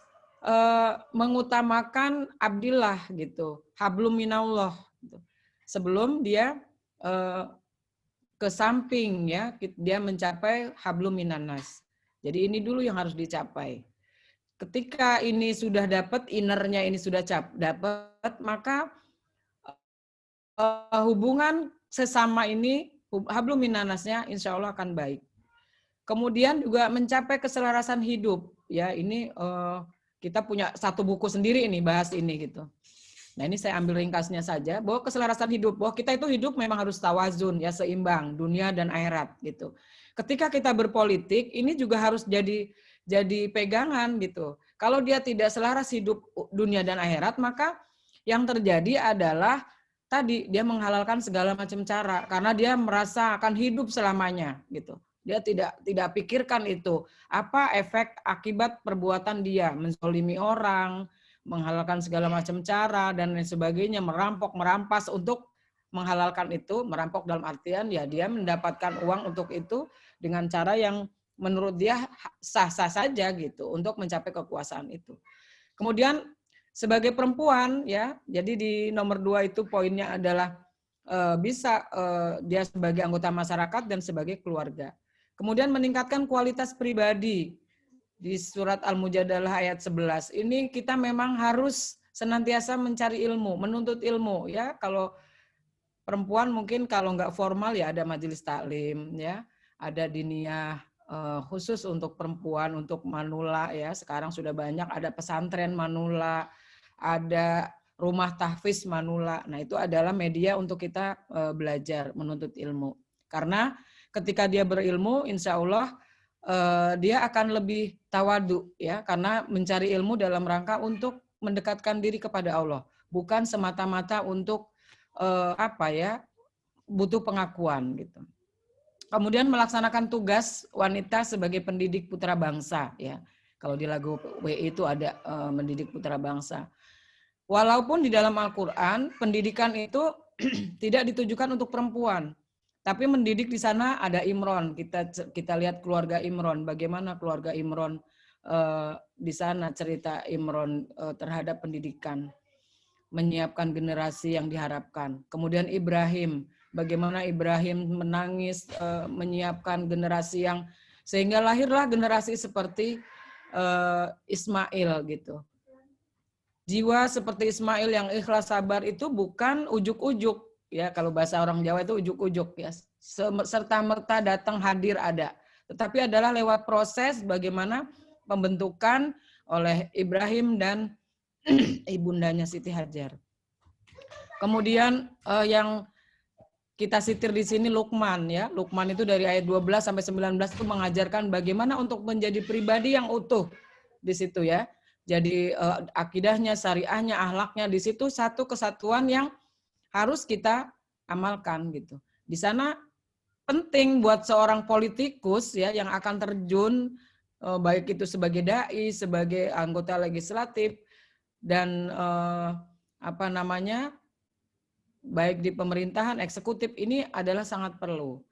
mengutamakan abdillah gitu, hablum minallah gitu. Sebelum dia ke samping ya, dia mencapai hablum minannas. Jadi ini dulu yang harus dicapai. Ketika ini sudah dapat, innernya ini sudah dapat, maka hubungan sesama ini, hablum minannasnya insya Allah akan baik. Kemudian juga mencapai keselarasan hidup. Ya, ini kita punya satu buku sendiri ini bahas ini gitu. Nah, ini saya ambil ringkasnya saja bahwa keselarasan hidup, bahwa kita itu hidup memang harus tawazun ya, seimbang dunia dan akhirat gitu. Ketika kita berpolitik, ini juga harus jadi pegangan gitu. Kalau dia tidak selaras hidup dunia dan akhirat, maka yang terjadi adalah tadi dia menghalalkan segala macam cara karena dia merasa akan hidup selamanya gitu. Dia tidak pikirkan itu apa efek akibat perbuatan dia, menzalimi orang, menghalalkan segala macam cara dan lain sebagainya, merampas untuk menghalalkan itu. Merampok dalam artian ya dia mendapatkan uang untuk itu dengan cara yang menurut dia sah-sah saja gitu untuk mencapai kekuasaan itu. Kemudian sebagai perempuan ya, jadi di nomor 2 itu poinnya adalah bisa dia sebagai anggota masyarakat dan sebagai keluarga. Kemudian meningkatkan kualitas pribadi. Di surat Al-Mujadalah ayat 11. Ini kita memang harus senantiasa mencari ilmu, menuntut ilmu ya. Kalau perempuan mungkin kalau nggak formal ya ada majelis taklim ya, ada diniyah khusus untuk perempuan, untuk manula ya. Sekarang sudah banyak, ada pesantren manula, ada rumah tahfiz manula. Nah, itu adalah media untuk kita belajar, menuntut ilmu. Karena ketika dia berilmu, insya Allah dia akan lebih tawadu ya, karena mencari ilmu dalam rangka untuk mendekatkan diri kepada Allah, bukan semata-mata untuk butuh pengakuan gitu. Kemudian melaksanakan tugas wanita sebagai pendidik putra bangsa ya. Kalau di lagu WI itu ada mendidik putra bangsa. Walaupun di dalam Al-Qur'an pendidikan itu tidak ditujukan untuk perempuan. Tapi mendidik di sana ada Imron. Kita lihat keluarga Imron. Bagaimana keluarga Imron di sana, cerita Imron terhadap pendidikan, menyiapkan generasi yang diharapkan. Kemudian Ibrahim, bagaimana Ibrahim menangis menyiapkan generasi yang sehingga lahirlah generasi seperti Ismail gitu. Jiwa seperti Ismail yang ikhlas sabar itu bukan ujuk-ujuk. Ya, kalau bahasa orang Jawa itu ujuk-ujuk ya, serta-merta datang hadir ada. Tetapi adalah lewat proses bagaimana pembentukan oleh Ibrahim dan ibundanya Siti Hajar. Kemudian yang kita sitir di sini Luqman ya. Luqman itu dari ayat 12 sampai 19 itu mengajarkan bagaimana untuk menjadi pribadi yang utuh di situ ya. Jadi akidahnya, syariahnya, akhlaknya di situ satu kesatuan yang harus kita amalkan gitu. Di sana penting buat seorang politikus ya yang akan terjun baik itu sebagai dai, sebagai anggota legislatif dan baik di pemerintahan, eksekutif, ini adalah sangat perlu.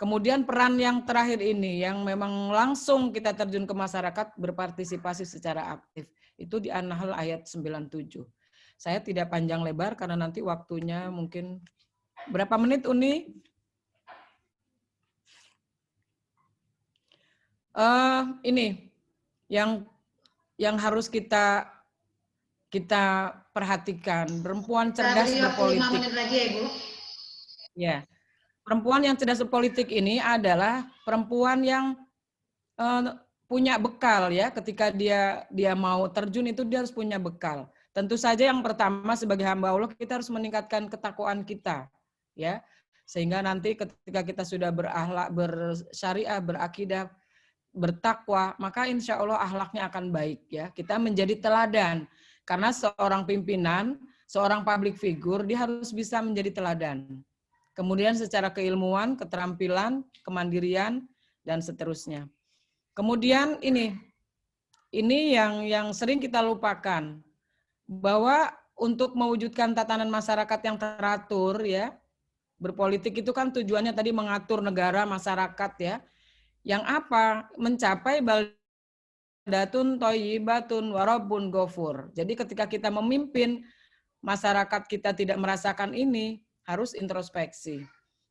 Kemudian peran yang terakhir ini yang memang langsung kita terjun ke masyarakat, berpartisipasi secara aktif. Itu di An-Nahl ayat 97. Saya tidak panjang lebar karena nanti waktunya mungkin berapa menit Uni? Ini yang harus kita perhatikan, perempuan cerdas berpolitik. 5 menit lagi ya, Bu. Ya, perempuan yang cerdas berpolitik ini adalah perempuan yang punya bekal ya. Ketika dia mau terjun itu dia harus punya bekal. Tentu saja yang pertama sebagai hamba Allah kita harus meningkatkan ketakwaan kita ya. Sehingga nanti ketika kita sudah berakhlak, bersyariah, berakidah, bertakwa, maka insya Allah akhlaknya akan baik ya. Kita menjadi teladan. Karena seorang pimpinan, seorang public figure dia harus bisa menjadi teladan. kemudian secara keilmuan, keterampilan, kemandirian, dan seterusnya. Kemudian ini yang sering kita lupakan, bahwa untuk mewujudkan tatanan masyarakat yang teratur ya, berpolitik itu kan tujuannya tadi mengatur negara, masyarakat ya, yang apa? Mencapai baldatun thayyibatun wa rabbun ghafur. Jadi ketika kita memimpin, masyarakat kita tidak merasakan ini, harus introspeksi.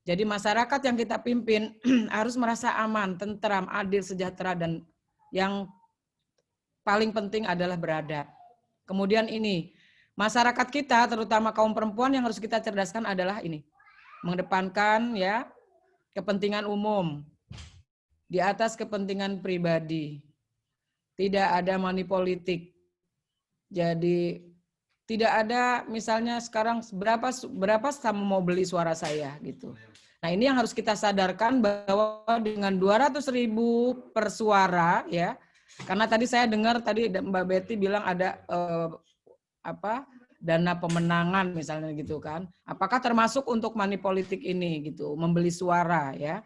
Jadi masyarakat yang kita pimpin harus merasa aman, tentram, adil, sejahtera, dan yang paling penting adalah beradab. Kemudian ini, masyarakat kita, terutama kaum perempuan, yang harus kita cerdaskan adalah ini, mengedepankan ya kepentingan umum di atas kepentingan pribadi. Tidak ada money politik. Jadi tidak ada misalnya sekarang berapa kamu mau beli suara saya gitu. Nah, ini yang harus kita sadarkan, bahwa dengan 200.000 per suara ya. Karena tadi saya dengar tadi Mbak Betty bilang ada dana pemenangan misalnya gitu kan. Apakah termasuk untuk money politik ini gitu, membeli suara ya.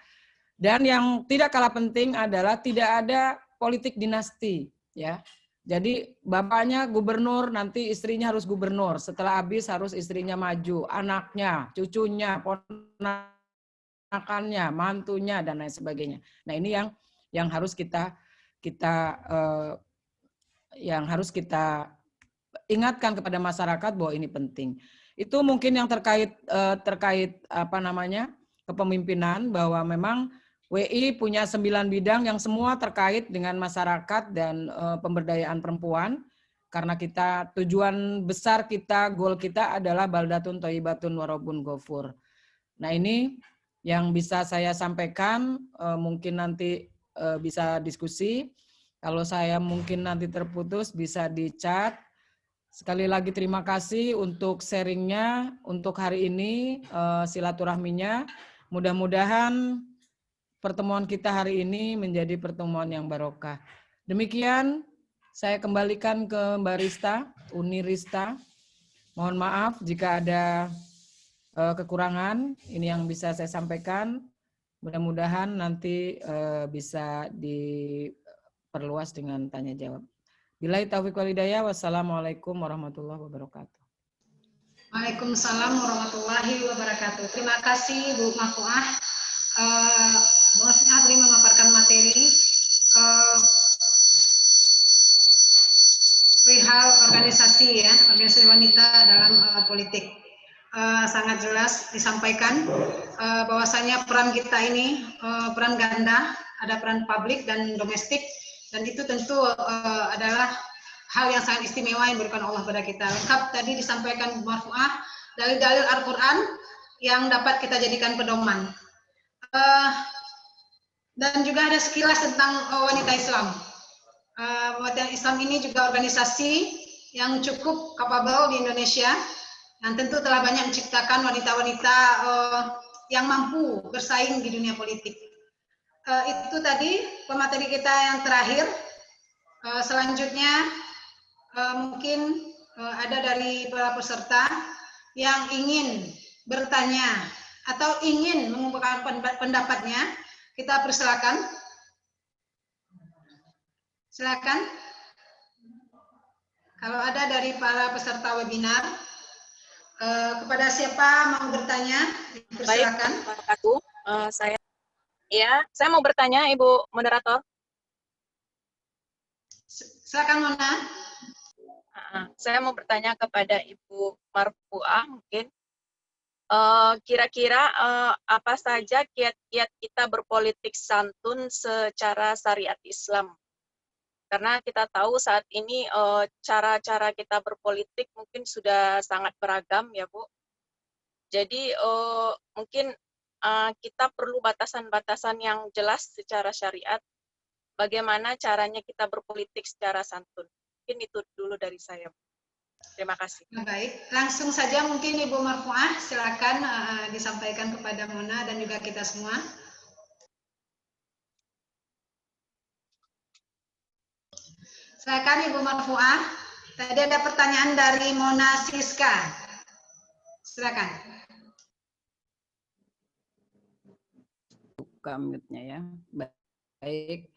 Dan yang tidak kalah penting adalah tidak ada politik dinasti ya. Jadi bapaknya gubernur, nanti istrinya harus gubernur. Setelah habis harus istrinya maju, anaknya, cucunya, ponakannya, mantunya, dan lain sebagainya. Nah, ini yang harus kita ingatkan kepada masyarakat bahwa ini penting. Itu mungkin yang terkait kepemimpinan, bahwa memang WI punya 9 bidang yang semua terkait dengan masyarakat dan pemberdayaan perempuan, karena kita tujuan besar kita, goal kita adalah baldatun thayyibatun wa rabbun ghafur. Nah, ini yang bisa saya sampaikan, mungkin nanti bisa diskusi. Kalau saya mungkin nanti terputus bisa di-chat. Sekali lagi terima kasih untuk sharingnya untuk hari ini, silaturahminya. Mudah-mudahan pertemuan kita hari ini menjadi pertemuan yang barokah. Demikian, saya kembalikan ke Mbak Rista, Uni Rista. Mohon maaf jika ada kekurangan, ini yang bisa saya sampaikan. Mudah-mudahan nanti bisa diperluas dengan tanya jawab. Billahi taufiq wal hidayah. Wassalamualaikum warahmatullahi wabarakatuh. Waalaikumsalam warahmatullahi wabarakatuh. Terima kasih Bu Marfuah. Bosnya memaparkan materi perihal organisasi wanita dalam politik. Sangat jelas disampaikan bahwasanya peran kita ini peran ganda, ada peran publik dan domestik, dan itu tentu adalah hal yang sangat istimewa yang diberikan Allah pada kita. Lengkap tadi disampaikan Bu Marfuah dalil-dalil Al-Quran yang dapat kita jadikan pedoman. Dan juga ada sekilas tentang wanita Islam. Wanita Islam ini juga organisasi yang cukup capable di Indonesia, yang tentu telah banyak menciptakan wanita-wanita yang mampu bersaing di dunia politik. Itu tadi pemateri kita yang terakhir. Selanjutnya mungkin ada dari para peserta yang ingin bertanya atau ingin mengungkapkan pendapatnya, kita persilakan. Silakan. Kalau ada dari para peserta webinar, kepada siapa mau bertanya, persilakan. Baik, saya mau bertanya, Ibu Moderator. Silakan, Mona. Saya mau bertanya kepada Ibu Marfuah mungkin. Kira-kira apa saja kiat-kiat kita berpolitik santun secara syariat Islam? Karena kita tahu saat ini cara-cara kita berpolitik mungkin sudah sangat beragam ya Bu. Jadi mungkin kita perlu batasan-batasan yang jelas secara syariat. Bagaimana caranya kita berpolitik secara santun? Mungkin itu dulu dari saya. Terima kasih. Baik, langsung saja mungkin Ibu Marfuah, silakan disampaikan kepada Mona dan juga kita semua. Silakan Ibu Marfuah. Tadi ada pertanyaan dari Mona Siska. Silakan. buka mute-nya ya. Baik.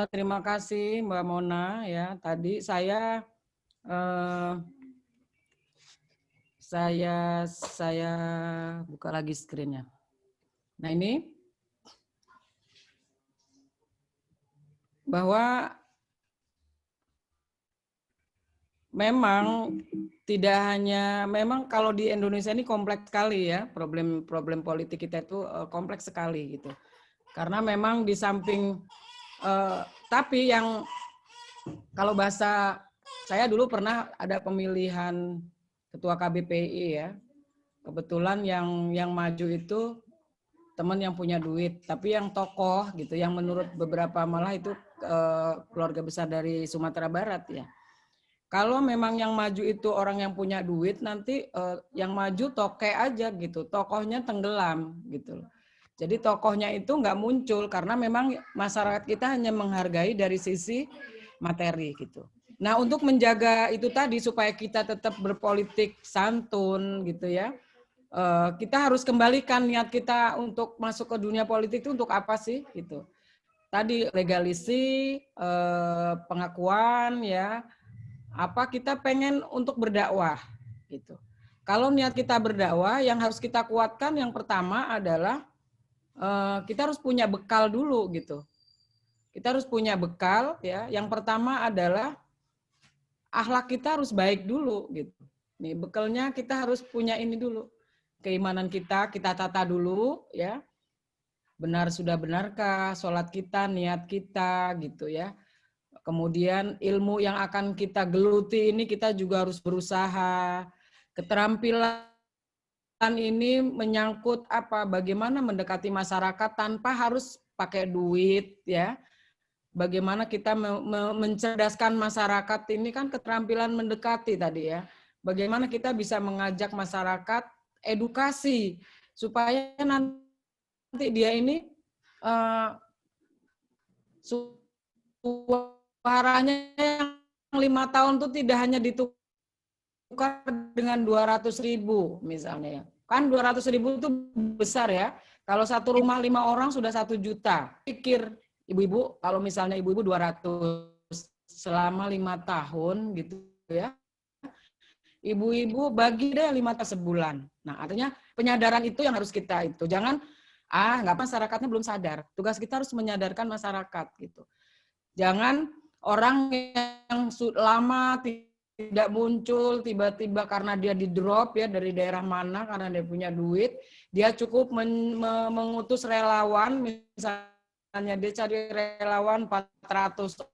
Terima kasih Mbak Mona ya. Tadi saya buka lagi screen-nya. Nah, ini bahwa memang tidak hanya, memang kalau di Indonesia ini kompleks sekali ya, problem politik kita itu kompleks sekali gitu. Karena memang di samping, tapi yang kalau bahasa, saya dulu pernah ada pemilihan ketua KBPI ya, kebetulan yang maju itu teman yang punya duit, tapi yang tokoh gitu, yang menurut beberapa malah itu keluarga besar dari Sumatera Barat ya. Kalau memang yang maju itu orang yang punya duit, nanti yang maju toke aja gitu, tokohnya tenggelam gitu. Jadi tokohnya itu nggak muncul karena memang masyarakat kita hanya menghargai dari sisi materi gitu. Nah, untuk menjaga itu tadi supaya kita tetap berpolitik santun gitu ya. Kita harus kembalikan niat kita untuk masuk ke dunia politik itu untuk apa sih gitu. Tadi legalisi, pengakuan ya, apa kita pengen untuk berdakwah gitu. Kalau niat kita berdakwah, yang harus kita kuatkan yang pertama adalah kita harus punya bekal dulu gitu. Kita harus punya bekal ya. Yang pertama adalah akhlak kita harus baik dulu gitu. Nih bekalnya kita harus punya ini dulu. Keimanan kita tata dulu ya. Benar sudah benarkah sholat kita, niat kita gitu ya. Kemudian ilmu yang akan kita geluti ini kita juga harus berusaha. Keterampilan ini menyangkut apa? Bagaimana mendekati masyarakat tanpa harus pakai duit ya. Bagaimana kita mencerdaskan masyarakat ini kan keterampilan mendekati tadi ya. Bagaimana kita bisa mengajak masyarakat edukasi supaya nanti dia ini suaranya yang 5 tahun itu tidak hanya ditukar dengan 200.000 misalnya ya. Kan 200.000 itu besar ya. Kalau satu rumah 5 orang sudah 1 juta. Pikir ibu-ibu kalau misalnya ibu-ibu 200 selama 5 tahun gitu ya. Ibu-ibu bagi deh 5 tahun sebulan. Nah, artinya penyadaran itu yang harus kita itu. Jangan nggak masyarakatnya belum sadar. Tugas kita harus menyadarkan masyarakat gitu. Jangan orang yang lama tidak muncul tiba-tiba karena dia di drop ya dari daerah mana karena dia punya duit, dia cukup mengutus relawan misalnya dia cari relawan 400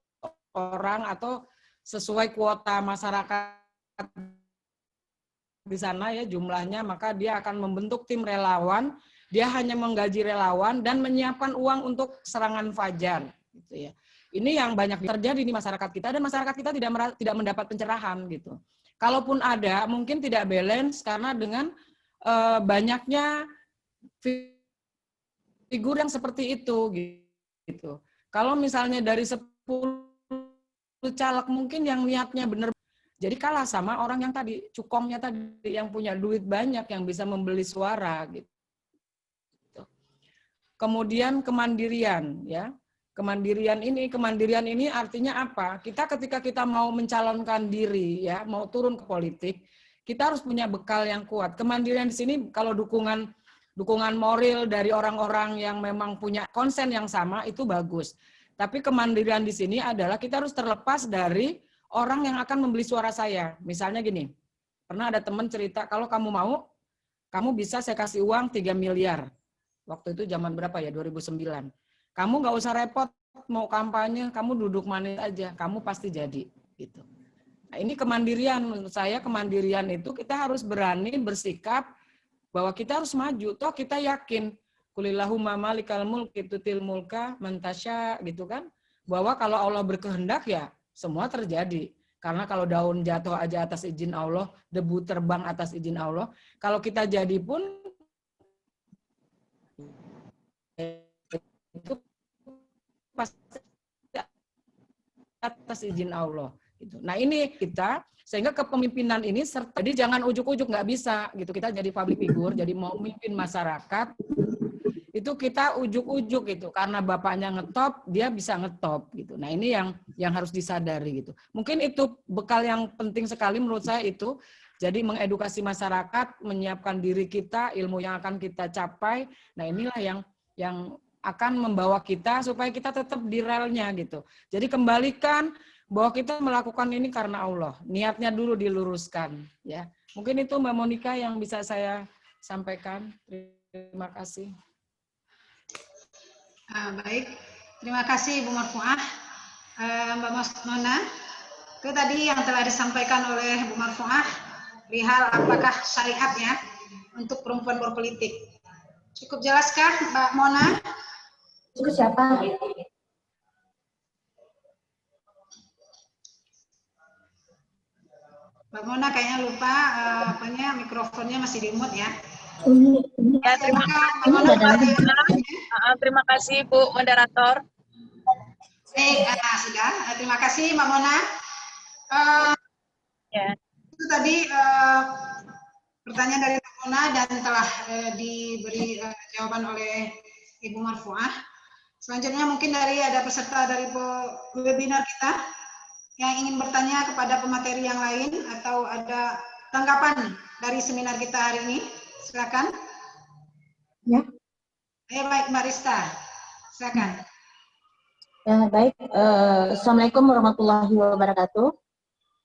orang atau sesuai kuota masyarakat di sana ya jumlahnya, maka dia akan membentuk tim relawan, dia hanya menggaji relawan dan menyiapkan uang untuk serangan fajar gitu ya. Ini yang banyak terjadi di masyarakat kita dan masyarakat kita tidak mendapat pencerahan gitu. Kalaupun ada mungkin tidak balance karena dengan banyaknya figur yang seperti itu gitu. Kalau misalnya dari 10 caleg mungkin yang niatnya benar, jadi kalah sama orang yang tadi, cukongnya tadi, yang punya duit banyak, yang bisa membeli suara. Gitu. Kemudian kemandirian. Ya. Kemandirian ini artinya apa? Ketika kita mau mencalonkan diri, ya, mau turun ke politik, kita harus punya bekal yang kuat. Kemandirian di sini kalau dukungan moral dari orang-orang yang memang punya konsen yang sama, itu bagus. Tapi kemandirian di sini adalah kita harus terlepas dari orang yang akan membeli suara saya. Misalnya gini, pernah ada teman cerita, kalau kamu mau, kamu bisa saya kasih uang 3 miliar. Waktu itu zaman berapa ya, 2009. Kamu nggak usah repot, mau kampanye, kamu duduk manis aja, kamu pasti jadi. Gitu. Nah, ini kemandirian, menurut saya kemandirian itu kita harus berani bersikap bahwa kita harus maju. Toh kita yakin, Qulillahumma malikal mulki tutil mulka man tasya, gitu kan. Bahwa kalau Allah berkehendak ya, semua terjadi. Karena kalau daun jatuh aja atas izin Allah, debu terbang atas izin Allah. Kalau kita jadi pun, itu pasti atas izin Allah. Nah ini kita, sehingga kepemimpinan ini, jadi jangan ujuk-ujuk, nggak bisa. Gitu. Kita jadi public figure, jadi mau memimpin masyarakat, itu kita ujuk-ujuk gitu, karena bapaknya ngetop, dia bisa ngetop gitu. Nah ini yang harus disadari gitu. Mungkin itu bekal yang penting sekali menurut saya itu. Jadi mengedukasi masyarakat, menyiapkan diri kita, ilmu yang akan kita capai. Nah inilah yang akan membawa kita supaya kita tetap di relnya gitu. Jadi kembalikan bahwa kita melakukan ini karena Allah. Niatnya dulu diluruskan. Ya, mungkin itu Mbak Monika yang bisa saya sampaikan. Terima kasih. Baik, terima kasih Ibu Marfuah. Mbak Mona, itu tadi yang telah disampaikan oleh Bu Marfuah, perihal apakah syariatnya untuk perempuan berpolitik. Cukup jelaskah Mbak Mona? Itu siapa? Mbak Mona kayaknya lupa mikrofonnya masih di mute ya. Ya, terima kasih Bu Moderator. Sudah. Terima kasih Mbak Mona. Ya. Itu tadi pertanyaan dari Mbak Mona dan telah diberi jawaban oleh Ibu Marfuah. Selanjutnya mungkin ada peserta dari webinar kita yang ingin bertanya kepada pemateri yang lain atau ada tanggapan dari seminar kita hari ini. Silakan. Ya. Baik, Mbak Rista. Silakan. Ya, baik. Assalamualaikum warahmatullahi wabarakatuh.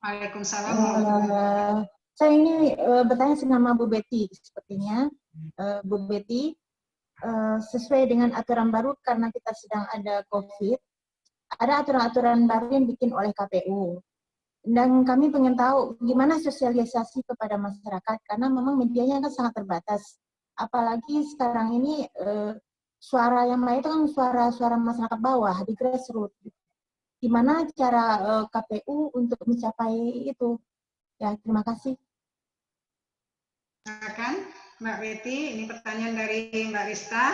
Waalaikumsalam. Saya ini bertanya senama Bu Betty sepertinya. Bu Betty, sesuai dengan aturan baru karena kita sedang ada COVID, ada aturan-aturan baru yang bikin oleh KPU. Dan kami ingin tahu gimana sosialisasi kepada masyarakat karena memang medianya kan sangat terbatas. Apalagi sekarang ini suara yang lain itu kan suara-suara masyarakat bawah di grassroots. Gimana cara KPU untuk mencapai itu? Ya, terima kasih. Silakan Mbak Betty, ini pertanyaan dari Mbak Rista.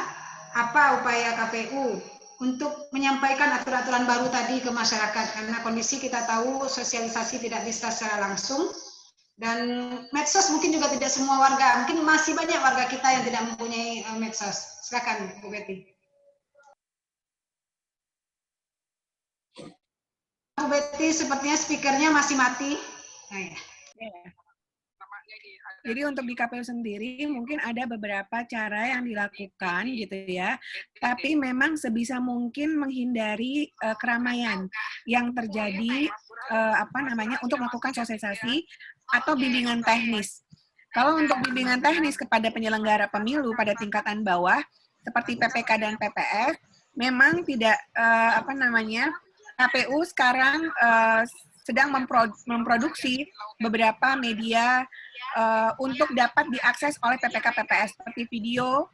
Apa upaya KPU untuk menyampaikan aturan-aturan baru tadi ke masyarakat? Karena kondisi kita tahu sosialisasi tidak bisa secara langsung. Dan medsos mungkin juga tidak semua warga, mungkin masih banyak warga kita yang tidak mempunyai medsos. Silakan Bu Betty. Bu Betty sepertinya speakernya masih mati. Nah, ya. Jadi untuk di KPU sendiri mungkin ada beberapa cara yang dilakukan gitu ya. Tapi memang sebisa mungkin menghindari keramaian yang terjadi untuk melakukan sosialisasi atau bimbingan teknis. Kalau untuk bimbingan teknis kepada penyelenggara pemilu pada tingkatan bawah seperti PPK dan PPS memang tidak KPU sekarang sedang memproduksi beberapa media untuk dapat diakses oleh PPK PPS seperti video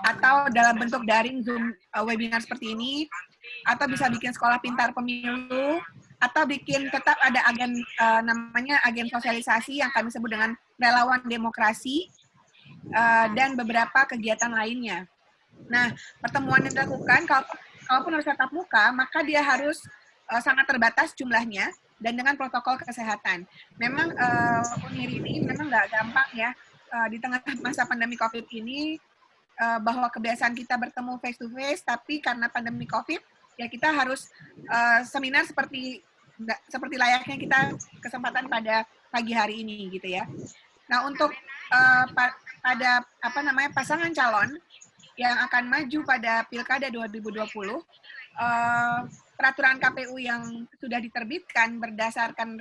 atau dalam bentuk daring Zoom webinar seperti ini, atau bisa bikin sekolah pintar pemilu, atau bikin tetap ada agen agen sosialisasi yang kami sebut dengan relawan demokrasi dan beberapa kegiatan lainnya. Nah, pertemuan yang dilakukan kalaupun harus tatap muka, maka dia harus sangat terbatas jumlahnya dan dengan protokol kesehatan. Memang Unir ini memang nggak gampang ya di tengah masa pandemi COVID ini bahwa kebiasaan kita bertemu face to face, tapi karena pandemi COVID ya kita harus seminar seperti layaknya kita kesempatan pada pagi hari ini gitu ya. Nah untuk pada pasangan calon yang akan maju pada Pilkada 2020, peraturan KPU yang sudah diterbitkan berdasarkan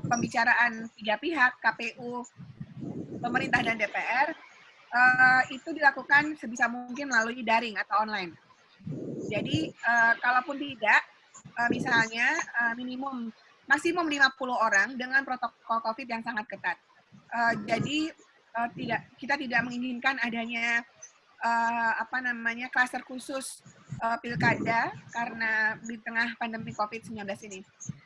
pembicaraan 3 pihak, KPU, pemerintah, dan DPR, itu dilakukan sebisa mungkin melalui daring atau online. Jadi, kalaupun tidak, misalnya maksimum 50 orang dengan protokol COVID yang sangat ketat. Jadi, kita tidak menginginkan adanya klaster khusus pilkada karena di tengah pandemi COVID-19 ini.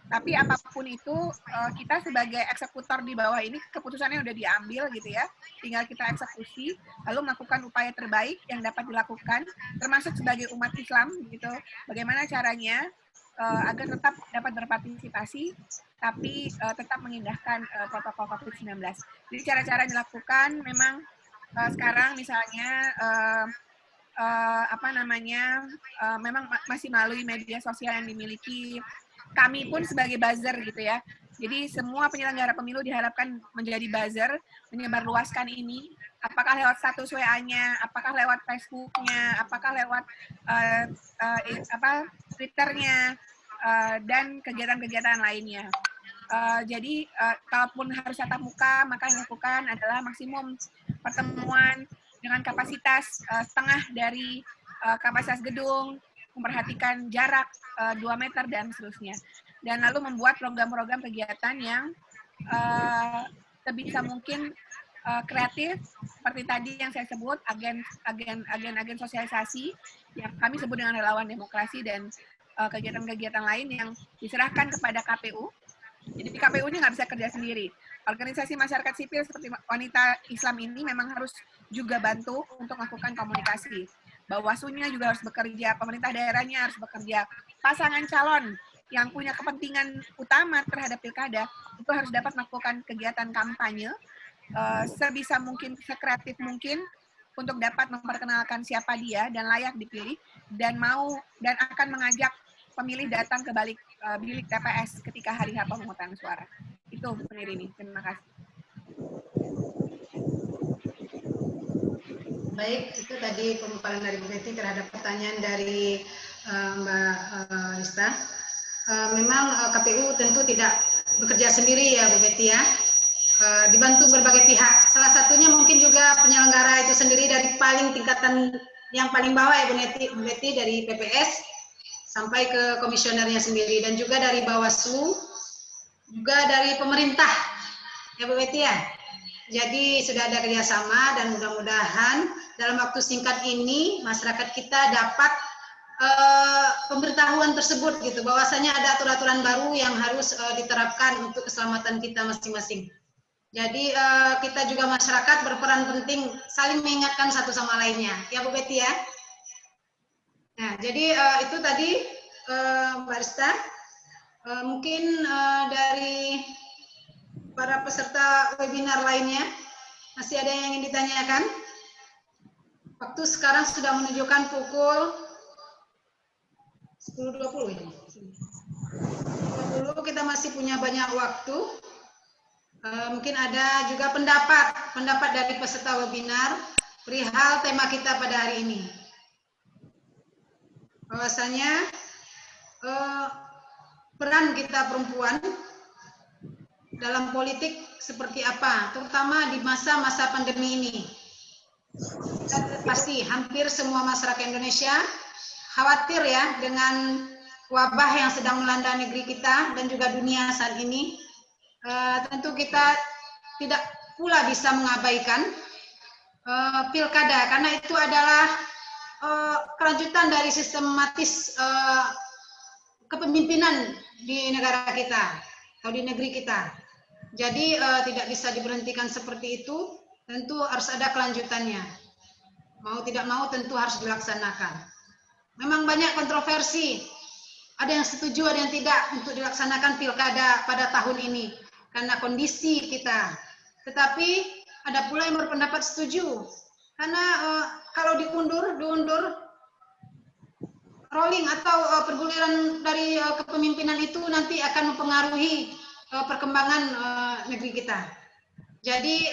Tapi apapun itu, kita sebagai eksekutor di bawah ini, keputusannya udah diambil gitu ya, tinggal kita eksekusi, lalu melakukan upaya terbaik yang dapat dilakukan, termasuk sebagai umat Islam gitu, bagaimana caranya agar tetap dapat berpartisipasi, tapi tetap mengindahkan protokol COVID-19. Jadi cara-cara yang dilakukan memang sekarang misalnya memang masih melalui media sosial yang dimiliki kami pun sebagai buzzer gitu ya. Jadi semua penyelenggara pemilu diharapkan menjadi buzzer, menyebarluaskan ini, apakah lewat status WA-nya, apakah lewat Facebook-nya, apakah lewat Twitter-nya, dan kegiatan-kegiatan lainnya. Jadi kalaupun harus tatap muka, maka yang dilakukan adalah maksimum pertemuan dengan kapasitas setengah dari kapasitas gedung, memperhatikan jarak 2 meter dan seterusnya. Dan lalu membuat program-program kegiatan yang sebisa mungkin kreatif, seperti tadi yang saya sebut, agen sosialisasi, yang kami sebut dengan relawan demokrasi, dan kegiatan-kegiatan lain yang diserahkan kepada KPU. Jadi KPU ini nggak bisa kerja sendiri. Organisasi masyarakat sipil seperti Wanita Islam ini memang harus juga bantu untuk melakukan komunikasi. Bawaslu-nya juga harus bekerja, pemerintah daerahnya harus bekerja, pasangan calon yang punya kepentingan utama terhadap pilkada itu harus dapat melakukan kegiatan kampanye sebisa mungkin, sekreatif mungkin, untuk dapat memperkenalkan siapa dia dan layak dipilih, dan akan mengajak pemilih datang ke bilik TPS ketika hari H pemungutan suara. Itu Bu Nirini, terima kasih. Baik, itu tadi pemaparan dari Bu Betty terhadap pertanyaan dari Mbak Rista. Memang KPU tentu tidak bekerja sendiri ya Bu Betty ya, dibantu berbagai pihak. Salah satunya mungkin juga penyelenggara itu sendiri dari tingkatan yang paling bawah ya Bu Betty, dari PPS sampai ke komisionernya sendiri, dan juga dari Bawaslu, juga dari pemerintah ya Bu Betty ya. Jadi sudah ada kerjasama, dan mudah-mudahan dalam waktu singkat ini masyarakat kita dapat pemberitahuan tersebut gitu, bahwasanya ada aturan-aturan baru yang harus diterapkan untuk keselamatan kita masing-masing. Jadi kita juga masyarakat berperan penting saling mengingatkan satu sama lainnya ya Bu Betty ya. Nah, jadi itu tadi Mbak Rista. Mungkin dari para peserta webinar lainnya masih ada yang ingin ditanyakan? Waktu sekarang sudah menunjukkan pukul 10.20 ini. 10.20, kita masih punya banyak waktu. Mungkin ada juga pendapat dari peserta webinar perihal tema kita pada hari ini. Bahwasanya peran kita perempuan dalam politik seperti apa, terutama di masa-masa pandemi ini. Pasti hampir semua masyarakat Indonesia khawatir ya dengan wabah yang sedang melanda negeri kita dan juga dunia saat ini. Tentu kita tidak pula bisa mengabaikan pilkada, karena itu adalah kelanjutan dari sistematis kepemimpinan di negara kita atau di negeri kita. Jadi tidak bisa diberhentikan seperti itu, tentu harus ada kelanjutannya. Mau tidak mau tentu harus dilaksanakan. Memang banyak kontroversi, ada yang setuju, ada yang tidak untuk dilaksanakan pilkada pada tahun ini karena kondisi kita. Tetapi ada pula yang berpendapat setuju, karena kalau diundur rolling atau perguliran dari kepemimpinan itu nanti akan mempengaruhi perkembangan negeri kita. Jadi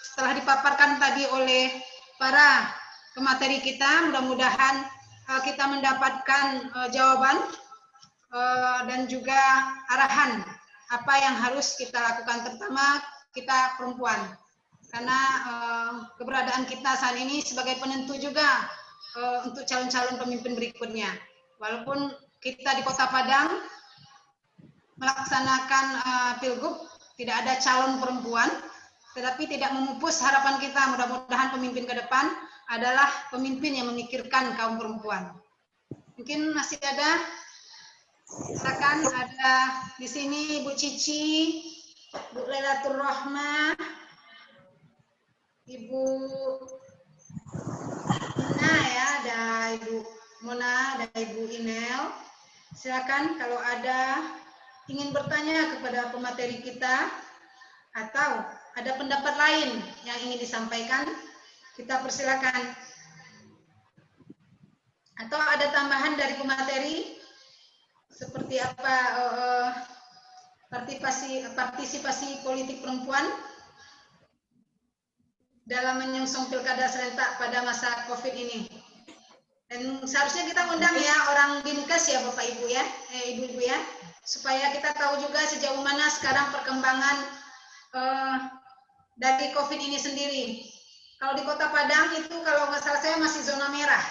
setelah dipaparkan tadi oleh para pemateri kita, mudah-mudahan kita mendapatkan jawaban dan juga arahan apa yang harus kita lakukan, terutama kita perempuan, karena keberadaan kita saat ini sebagai penentu juga untuk calon-calon pemimpin berikutnya. Walaupun kita di Kota Padang melaksanakan pilgub tidak ada calon perempuan, tetapi tidak memupus harapan kita, mudah-mudahan pemimpin ke depan adalah pemimpin yang memikirkan kaum perempuan. Mungkin masih ada, silakan. Ada di sini Bu Cici, Bu Lailatul Rahmah, Ibu Mona ya, ada Ibu Mona, ada Ibu Inel. Silakan kalau ada ingin bertanya kepada pemateri kita atau ada pendapat lain yang ingin disampaikan, kita persilakan. Atau ada tambahan dari pemateri seperti apa partisipasi politik perempuan dalam menyongsong pilkada serentak pada masa COVID ini? Dan seharusnya kita undang ya orang Dinkes ya Bapak Ibu ya, Ibu-ibu ya, supaya kita tahu juga sejauh mana sekarang perkembangan dari COVID ini sendiri. Kalau di Kota Padang itu kalau nggak salah saya masih zona merah.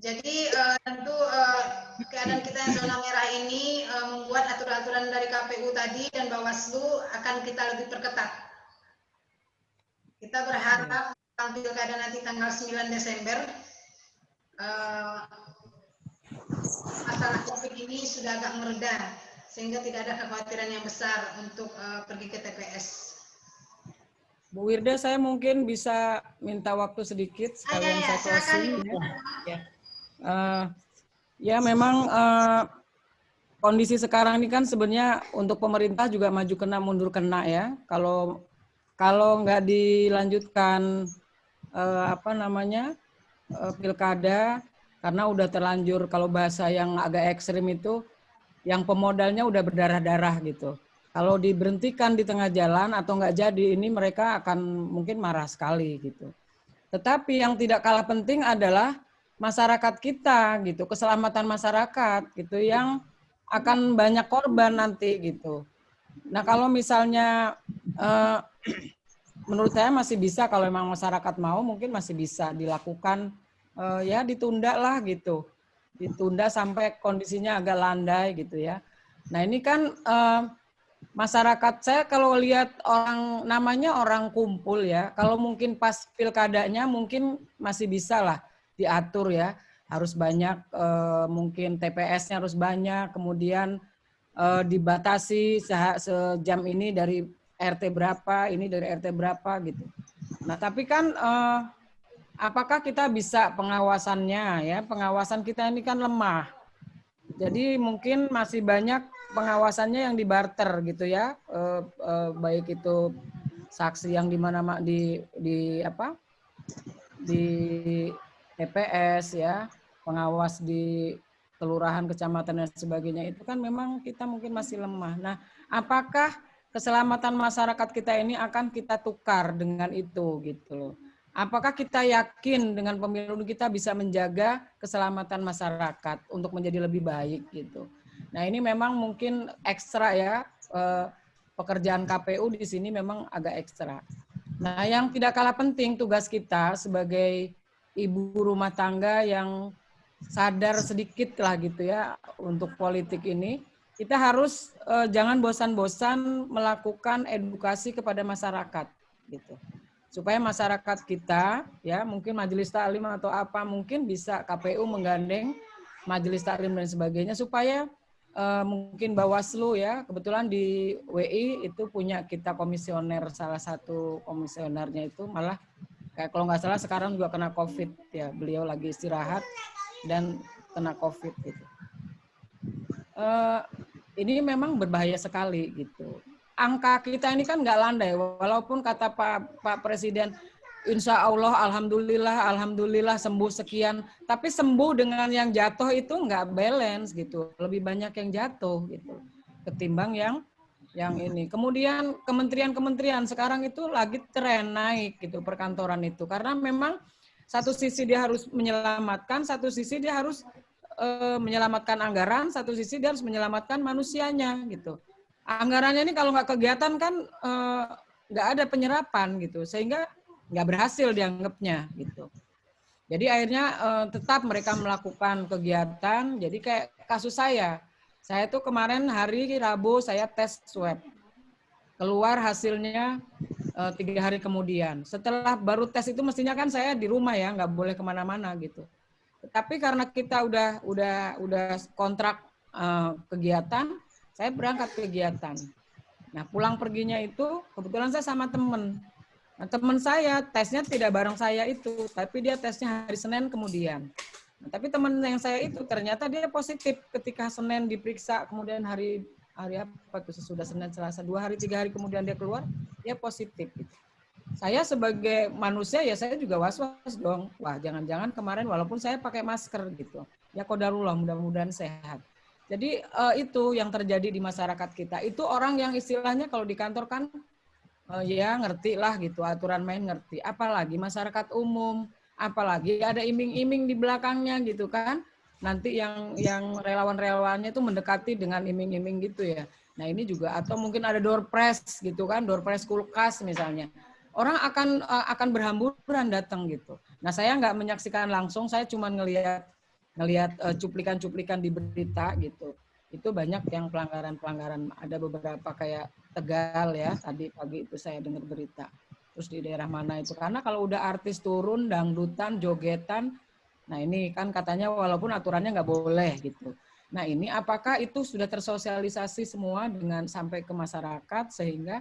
Jadi tentu keadaan kita yang zona merah ini membuat aturan-aturan dari KPU tadi dan Bawaslu akan kita lebih perketat. Kita berharap pilkada nanti tanggal 9 Desember masalah COVID ini sudah agak mereda sehingga tidak ada kekhawatiran yang besar untuk pergi ke TPS. Bu Wirda, saya mungkin bisa minta waktu sedikit sekalian saya closing. Ya memang kondisi sekarang ini kan sebenarnya untuk pemerintah juga maju kena mundur kena ya. Kalau nggak dilanjutkan pilkada karena udah terlanjur, kalau bahasa yang agak ekstrim itu yang pemodalnya udah berdarah-darah gitu. Kalau diberhentikan di tengah jalan atau nggak jadi, ini mereka akan mungkin marah sekali gitu. Tetapi yang tidak kalah penting adalah masyarakat kita gitu, keselamatan masyarakat gitu yang akan banyak korban nanti gitu. Nah kalau misalnya menurut saya masih bisa, kalau memang masyarakat mau mungkin masih bisa dilakukan ya ditunda lah gitu, ditunda sampai kondisinya agak landai gitu ya. Nah ini kan masyarakat saya kalau lihat orang namanya orang kumpul ya, kalau mungkin pas pilkadanya mungkin masih bisa lah diatur ya, harus banyak mungkin TPS-nya harus banyak, kemudian dibatasi sejam ini dari RT berapa, ini dari RT berapa gitu. Nah tapi kan apakah kita bisa pengawasannya ya, pengawasan kita ini kan lemah. Jadi mungkin masih banyak pengawasannya yang dibarter gitu ya, baik itu saksi yang di mana di TPS ya, pengawas di kelurahan, kecamatan dan sebagainya, itu kan memang kita mungkin masih lemah. Nah, apakah keselamatan masyarakat kita ini akan kita tukar dengan itu gitu loh. Apakah kita yakin dengan pemilu kita bisa menjaga keselamatan masyarakat untuk menjadi lebih baik gitu. Nah, ini memang mungkin ekstra ya, pekerjaan KPU di sini memang agak ekstra. Nah, yang tidak kalah penting tugas kita sebagai ibu rumah tangga yang sadar sedikit lah gitu ya untuk politik ini, kita harus jangan bosan-bosan melakukan edukasi kepada masyarakat gitu. Supaya masyarakat kita ya mungkin majelis taklim atau apa mungkin bisa KPU menggandeng majelis taklim dan sebagainya supaya mungkin Bawaslu ya, kebetulan di WI itu punya kita komisioner, salah satu komisionernya itu malah kayak kalau nggak salah sekarang juga kena COVID ya, beliau lagi istirahat dan kena COVID gitu. Ini memang berbahaya sekali gitu. Angka kita ini kan nggak landai, walaupun kata Pak Presiden, insya Allah, alhamdulillah sembuh sekian, tapi sembuh dengan yang jatuh itu nggak balance gitu, lebih banyak yang jatuh gitu, ketimbang yang ini. Kemudian kementerian sekarang itu lagi tren naik gitu perkantoran itu, karena memang satu sisi dia harus menyelamatkan, satu sisi dia harus menyelamatkan anggaran, satu sisi dia harus menyelamatkan manusianya gitu. Anggarannya ini kalau nggak kegiatan kan nggak ada penyerapan gitu, sehingga nggak berhasil dianggapnya gitu. Jadi akhirnya tetap mereka melakukan kegiatan. Jadi kayak kasus saya tuh kemarin hari Rabu saya tes swab, keluar hasilnya 3 hari kemudian. Setelah baru tes itu mestinya kan saya di rumah ya, nggak boleh kemana-mana gitu. Tapi karena kita udah kontrak kegiatan, saya berangkat kegiatan. Nah pulang perginya itu kebetulan saya sama temen. Nah, teman saya tesnya tidak bareng saya itu, tapi dia tesnya hari Senin kemudian. Nah, tapi teman yang saya itu ternyata dia positif ketika Senin diperiksa, kemudian hari apa tuh sesudah Senin, Selasa, 2 hari 3 hari kemudian dia keluar, dia positif. Gitu. Saya sebagai manusia ya saya juga was-was dong. Wah, jangan-jangan kemarin walaupun saya pakai masker gitu. Ya qadarullah, mudah-mudahan sehat. Jadi itu yang terjadi di masyarakat kita. Itu orang yang istilahnya kalau di kantor kan ya ngerti lah gitu, aturan main ngerti. Apalagi masyarakat umum, apalagi ada iming-iming di belakangnya gitu kan. Nanti yang relawan-relawannya itu mendekati dengan iming-iming gitu ya. Nah ini juga, atau mungkin ada door prize gitu kan, door prize kulkas misalnya. Orang akan berhamburan datang gitu. Nah saya nggak menyaksikan langsung, saya cuma ngelihat cuplikan-cuplikan di berita gitu. Itu banyak yang pelanggaran-pelanggaran. Ada beberapa kayak Tegal ya, tadi pagi itu saya dengar berita. Terus di daerah mana itu, karena kalau udah artis turun, dangdutan, jogetan, nah ini kan katanya walaupun aturannya nggak boleh gitu. Nah ini apakah itu sudah tersosialisasi semua dengan sampai ke masyarakat sehingga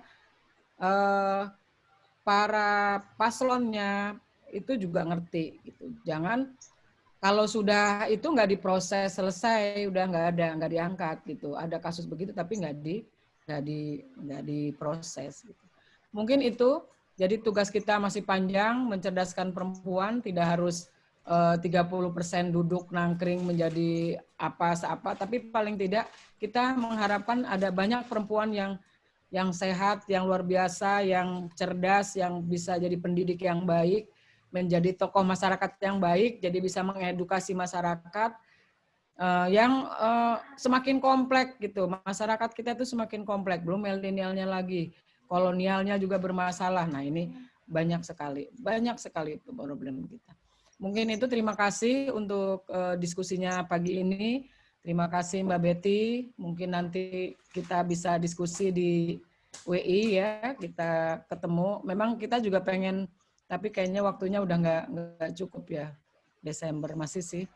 para paslonnya itu juga ngerti gitu. Jangan kalau sudah itu nggak diproses selesai, udah nggak diangkat gitu. Ada kasus begitu tapi nggak diproses. Gitu. Mungkin itu. Jadi tugas kita masih panjang, mencerdaskan perempuan, tidak harus 30% duduk nangkring menjadi apa, tapi paling tidak kita mengharapkan ada banyak perempuan yang sehat, yang luar biasa, yang cerdas, yang bisa jadi pendidik yang baik, menjadi tokoh masyarakat yang baik, jadi bisa mengedukasi masyarakat yang semakin kompleks gitu. Masyarakat kita itu semakin kompleks, belum milenialnya lagi. Kolonialnya juga bermasalah. Nah ini banyak sekali itu problem kita. Mungkin itu, terima kasih untuk diskusinya pagi ini. Terima kasih Mbak Betty. Mungkin nanti kita bisa diskusi di WI ya, kita ketemu. Memang kita juga pengen, tapi kayaknya waktunya udah nggak cukup ya. Desember masih sih.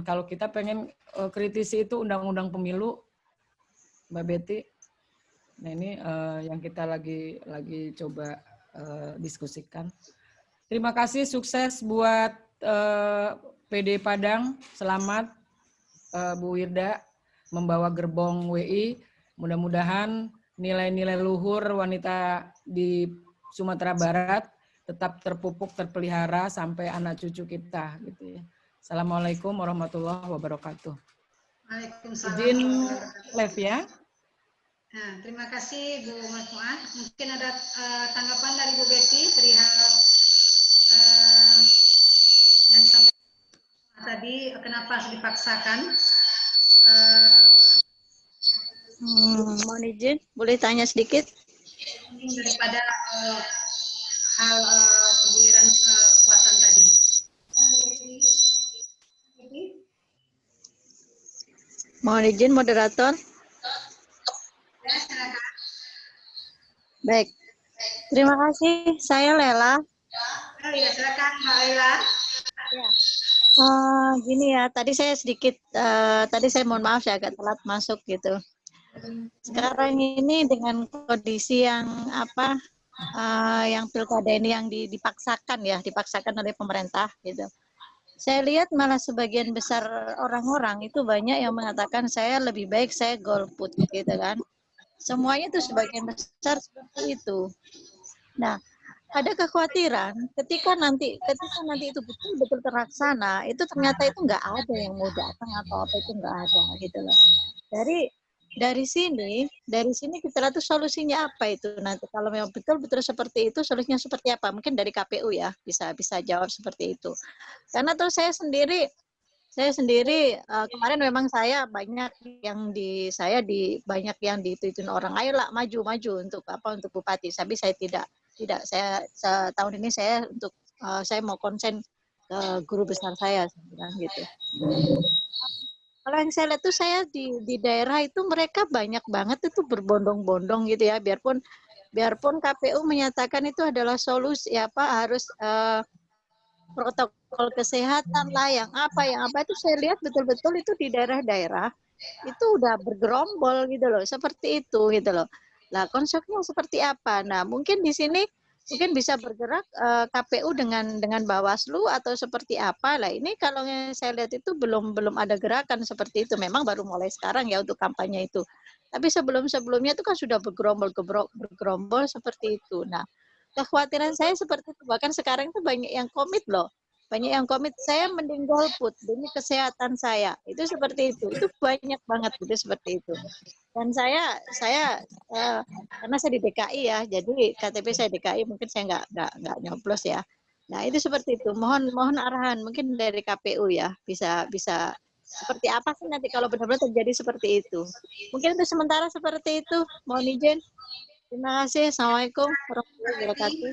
Kalau kita pengen kritisi itu undang-undang pemilu, Mbak Betty. Nah ini yang kita lagi coba diskusikan. Terima kasih, sukses buat PD Padang. Selamat Bu Wirda membawa gerbong WI. Mudah-mudahan nilai-nilai luhur wanita di Sumatera Barat tetap terpupuk, terpelihara sampai anak cucu kita gitu ya. Assalamualaikum warahmatullahi wabarakatuh. Waalaikumsalam. Izin live ya. Nah, terima kasih Bu Majmuah. Mungkin ada tanggapan dari Bu Betty perihal yang disampaikan tadi, kenapa harus dipaksakan? Mohon izin, boleh tanya sedikit? Daripada hal perguliran kekuasaan tadi. Mohon izin, moderator. Baik, terima kasih. Saya Lela. Oh iya, silakan Mbak Lela. Ya. Gini ya, tadi saya sedikit, tadi saya mohon maaf saya agak telat masuk gitu. Sekarang ini dengan kondisi yang yang pilkada ini yang dipaksakan oleh pemerintah gitu. Saya lihat malah sebagian besar orang-orang itu banyak yang mengatakan saya lebih baik saya golput gitu kan. Semuanya itu sebagian besar seperti itu. Nah, ada kekhawatiran ketika nanti itu betul-betul terlaksana, itu ternyata itu nggak ada yang mau datang atau apa itu nggak ada gitu loh. Dari sini kita lihat tuh solusinya apa itu nanti kalau memang betul-betul seperti itu, solusinya seperti apa? Mungkin dari KPU ya bisa jawab seperti itu. Karena tuh saya sendiri kemarin memang saya banyak yang banyak yang dituntun orang, ayolah maju untuk bupati. Tapi saya tidak saya tahun ini saya saya mau konsen ke guru besar saya gitu. Kalau yang saya lihat tuh saya di daerah itu mereka banyak banget itu berbondong-bondong gitu ya, biarpun KPU menyatakan itu adalah solusi harus protokol kesehatan lah yang apa itu saya lihat betul-betul itu di daerah-daerah itu udah bergerombol gitu loh, seperti itu gitu loh. Nah, konsepnya seperti apa? Nah, mungkin di sini mungkin bisa bergerak KPU dengan Bawaslu atau seperti apa lah. Ini kalau saya lihat itu belum ada gerakan seperti itu. Memang baru mulai sekarang ya untuk kampanye itu. Tapi sebelumnya itu kan sudah bergerombol seperti itu. Nah, kekhawatiran saya seperti itu. Bahkan sekarang itu banyak yang komit loh. Banyak yang komit, saya mending golput demi kesehatan saya. Itu seperti itu. Itu banyak banget gitu seperti itu. Dan saya karena saya di DKI ya, jadi KTP saya DKI, mungkin saya nggak nyoblos ya. Nah itu seperti itu. Mohon arahan mungkin dari KPU ya, bisa seperti apa sih nanti kalau benar-benar terjadi seperti itu. Mungkin untuk sementara seperti itu. Mohon izin. Terima kasih. Assalamualaikum warahmatullahi wabarakatuh.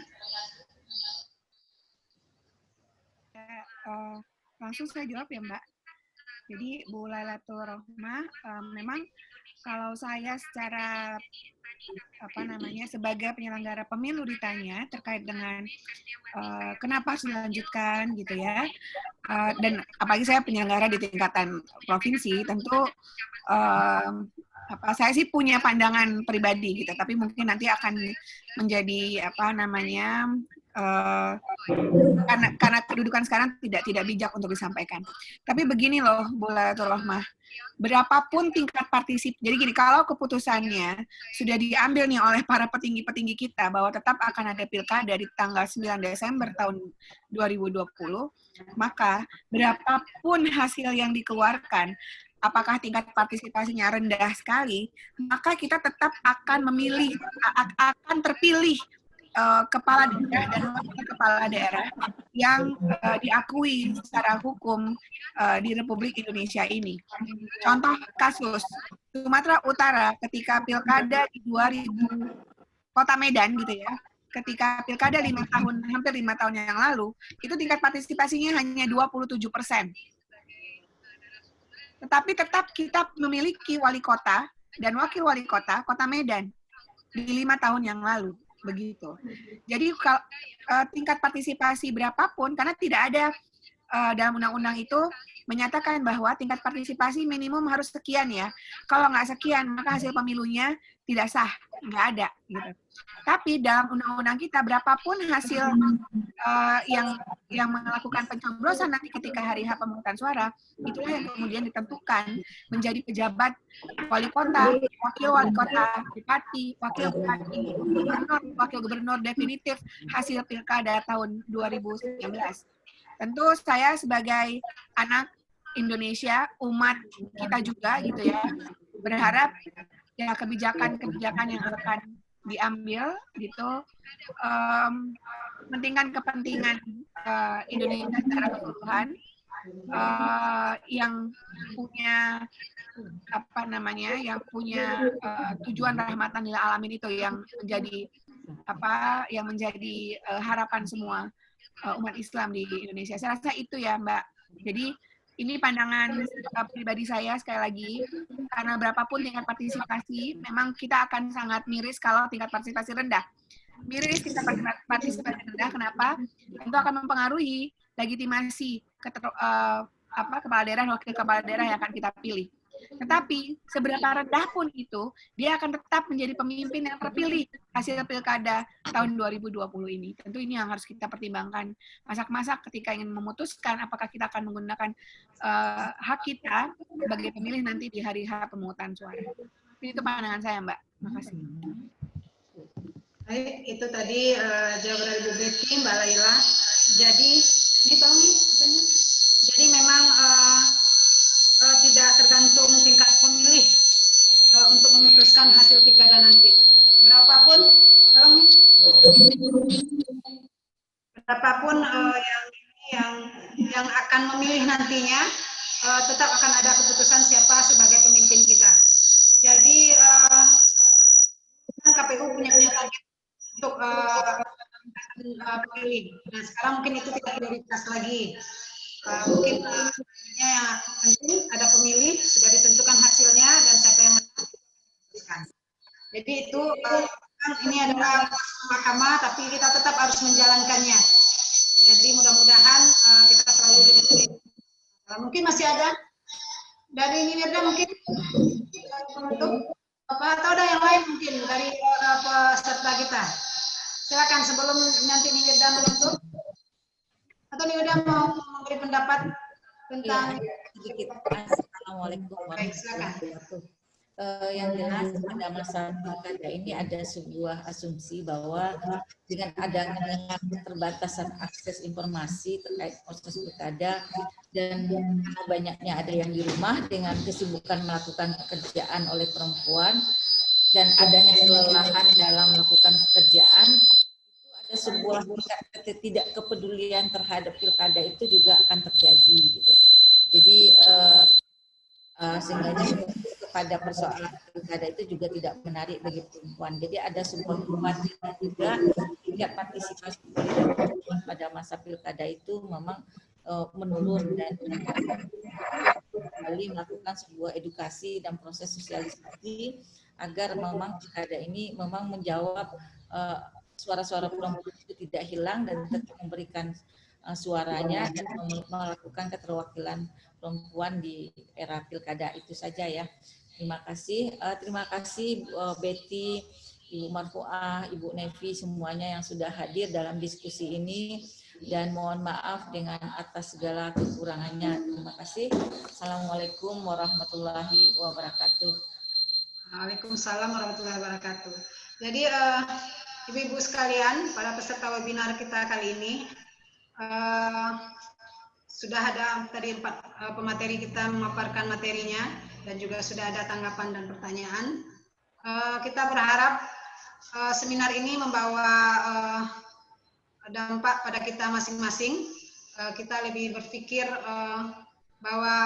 Langsung saya jawab ya Mbak. Jadi Bu Lailatul Rohmah, memang kalau saya secara sebagai penyelenggara pemilu ditanya terkait dengan kenapa harus dilanjutkan gitu ya, dan apalagi saya penyelenggara di tingkatan provinsi, tentu saya sih punya pandangan pribadi gitu, tapi mungkin nanti akan menjadi karena kedudukan sekarang tidak bijak untuk disampaikan. Tapi begini loh, Bu Lailatul Rohmah, berapapun tingkat partisipasi, jadi gini, kalau keputusannya sudah diambil nih oleh para petinggi-petinggi kita bahwa tetap akan ada pilkada di tanggal 9 Desember tahun 2020, maka berapapun hasil yang dikeluarkan, apakah tingkat partisipasinya rendah sekali, maka kita tetap akan terpilih kepala daerah dan wakil kepala daerah yang diakui secara hukum di Republik Indonesia ini. Contoh kasus Sumatera Utara ketika pilkada di 2000 Kota Medan gitu ya, ketika pilkada hampir 5 tahun yang lalu, itu tingkat partisipasinya hanya 27%. Tetapi tetap kita memiliki wali kota dan wakil wali kota Kota Medan di 5 tahun yang lalu. Begitu. Jadi tingkat partisipasi berapapun, karena tidak ada dalam undang-undang itu menyatakan bahwa tingkat partisipasi minimum harus sekian ya. Kalau nggak sekian, maka hasil pemilunya tidak sah, nggak ada. Gitu. Tapi dalam undang-undang kita, berapapun hasil yang melakukan pencoblosan nanti ketika hari H pemungutan suara, itulah yang kemudian ditentukan menjadi pejabat wali kota, wakil wali kota, bupati, wakil bupati, wakil gubernur definitif hasil pilkada tahun 2019. Tentu saya sebagai anak Indonesia, umat kita juga gitu ya, berharap ya kebijakan-kebijakan yang akan diambil gitu kepentingan Indonesia secara keseluruhan, yang punya tujuan rahmatan lil alamin itu yang menjadi harapan semua umat Islam di Indonesia. Saya rasa itu ya Mbak. Jadi ini pandangan pribadi saya sekali lagi, karena berapapun tingkat partisipasi, memang kita akan sangat miris kalau tingkat partisipasi rendah. Miris tingkat partisipasi rendah, kenapa? Tentu akan mempengaruhi legitimasi kepala daerah, wakil kepala daerah yang akan kita pilih. Tetapi seberapa rendah pun itu, dia akan tetap menjadi pemimpin yang terpilih hasil pilkada tahun 2020 ini. Tentu ini yang harus kita pertimbangkan masak-masak ketika ingin memutuskan apakah kita akan menggunakan hak kita sebagai pemilih nanti di hari H pemungutan suara. Itu pandangan saya, Mbak. Terima kasih. Baik, itu tadi jawaban dari Bu Betty, Mbak Laila. Jadi, ini tolong nih katanya. Jadi memang tidak tergantung tingkat pemilih untuk memutuskan hasil pilkada nanti. Berapapun yang akan memilih nantinya, tetap akan ada keputusan siapa sebagai pemimpin kita. Jadi KPU punya target untuk pemilih. Nah sekarang mungkin itu tidak prioritas lagi. Mungkin yang penting ada pemilih, sudah ditentukan hasilnya dan siapa yang menentukan. Jadi itu ini adalah mahkamah, tapi kita tetap harus menjalankannya. Jadi mudah-mudahan kita selalu mungkin masih ada dari Nirda mungkin untuk atau ada yang lain mungkin dari peserta kita. Silakan sebelum nanti Nirda menutup. Atau Nirda mau memberi pendapat tentang sedikit. Assalamualaikum warahmatullahi wabarakatuh. Yang jelas pada masa pilkada ini ada sebuah asumsi bahwa dengan adanya keterbatasan akses informasi terkait proses pilkada dan karena banyaknya ada yang di rumah dengan kesibukan melakukan pekerjaan oleh perempuan dan adanya kelelahan dalam melakukan pekerjaan, itu ada sebuah tingkat ketidakkepedulian terhadap pilkada itu juga akan terjadi gitu. Jadi sehingga kepada persoalan pilkada itu juga tidak menarik bagi perempuan. Jadi ada sebuah kekhawatiran juga tingkat partisipasi perempuan pada masa pilkada itu memang menurun dan kembali melakukan sebuah edukasi dan proses sosialisasi agar memang pilkada ini memang menjawab suara-suara perempuan itu tidak hilang dan tetap memberikan suaranya dan melakukan keterwakilan perempuan di era pilkada. Itu saja ya. Terima kasih Betty, Ibu Marfuah, Ibu Nevi semuanya yang sudah hadir dalam diskusi ini dan mohon maaf dengan atas segala kekurangannya. Terima kasih. Assalamualaikum warahmatullahi wabarakatuh. Waalaikumsalam warahmatullahi wabarakatuh. Jadi Ibu-ibu sekalian, para peserta webinar kita kali ini sudah ada tadi 4 pemateri kita memaparkan materinya dan juga sudah ada tanggapan dan pertanyaan. Kita berharap seminar ini membawa dampak pada kita masing-masing. Kita lebih berpikir bahwa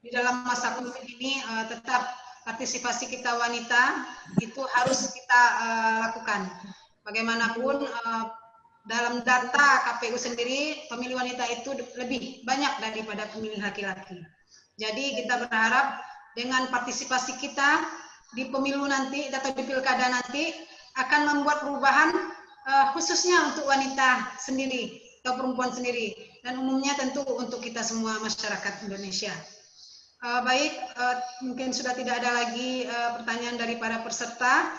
di dalam masa COVID ini tetap partisipasi kita wanita itu harus kita lakukan. Bagaimanapun dalam data KPU sendiri, pemilih wanita itu lebih banyak daripada pemilih laki-laki. Jadi kita berharap dengan partisipasi kita di pemilu nanti atau di pilkada nanti akan membuat perubahan khususnya untuk wanita sendiri atau perempuan sendiri dan umumnya tentu untuk kita semua masyarakat Indonesia. Baik, mungkin sudah tidak ada lagi pertanyaan dari para peserta.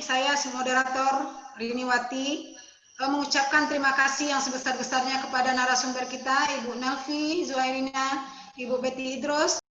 Saya moderator Riniwati mengucapkan terima kasih yang sebesar-besarnya kepada narasumber kita, Ibu Nelvi Zuhairina, Ibu Betty Idrus,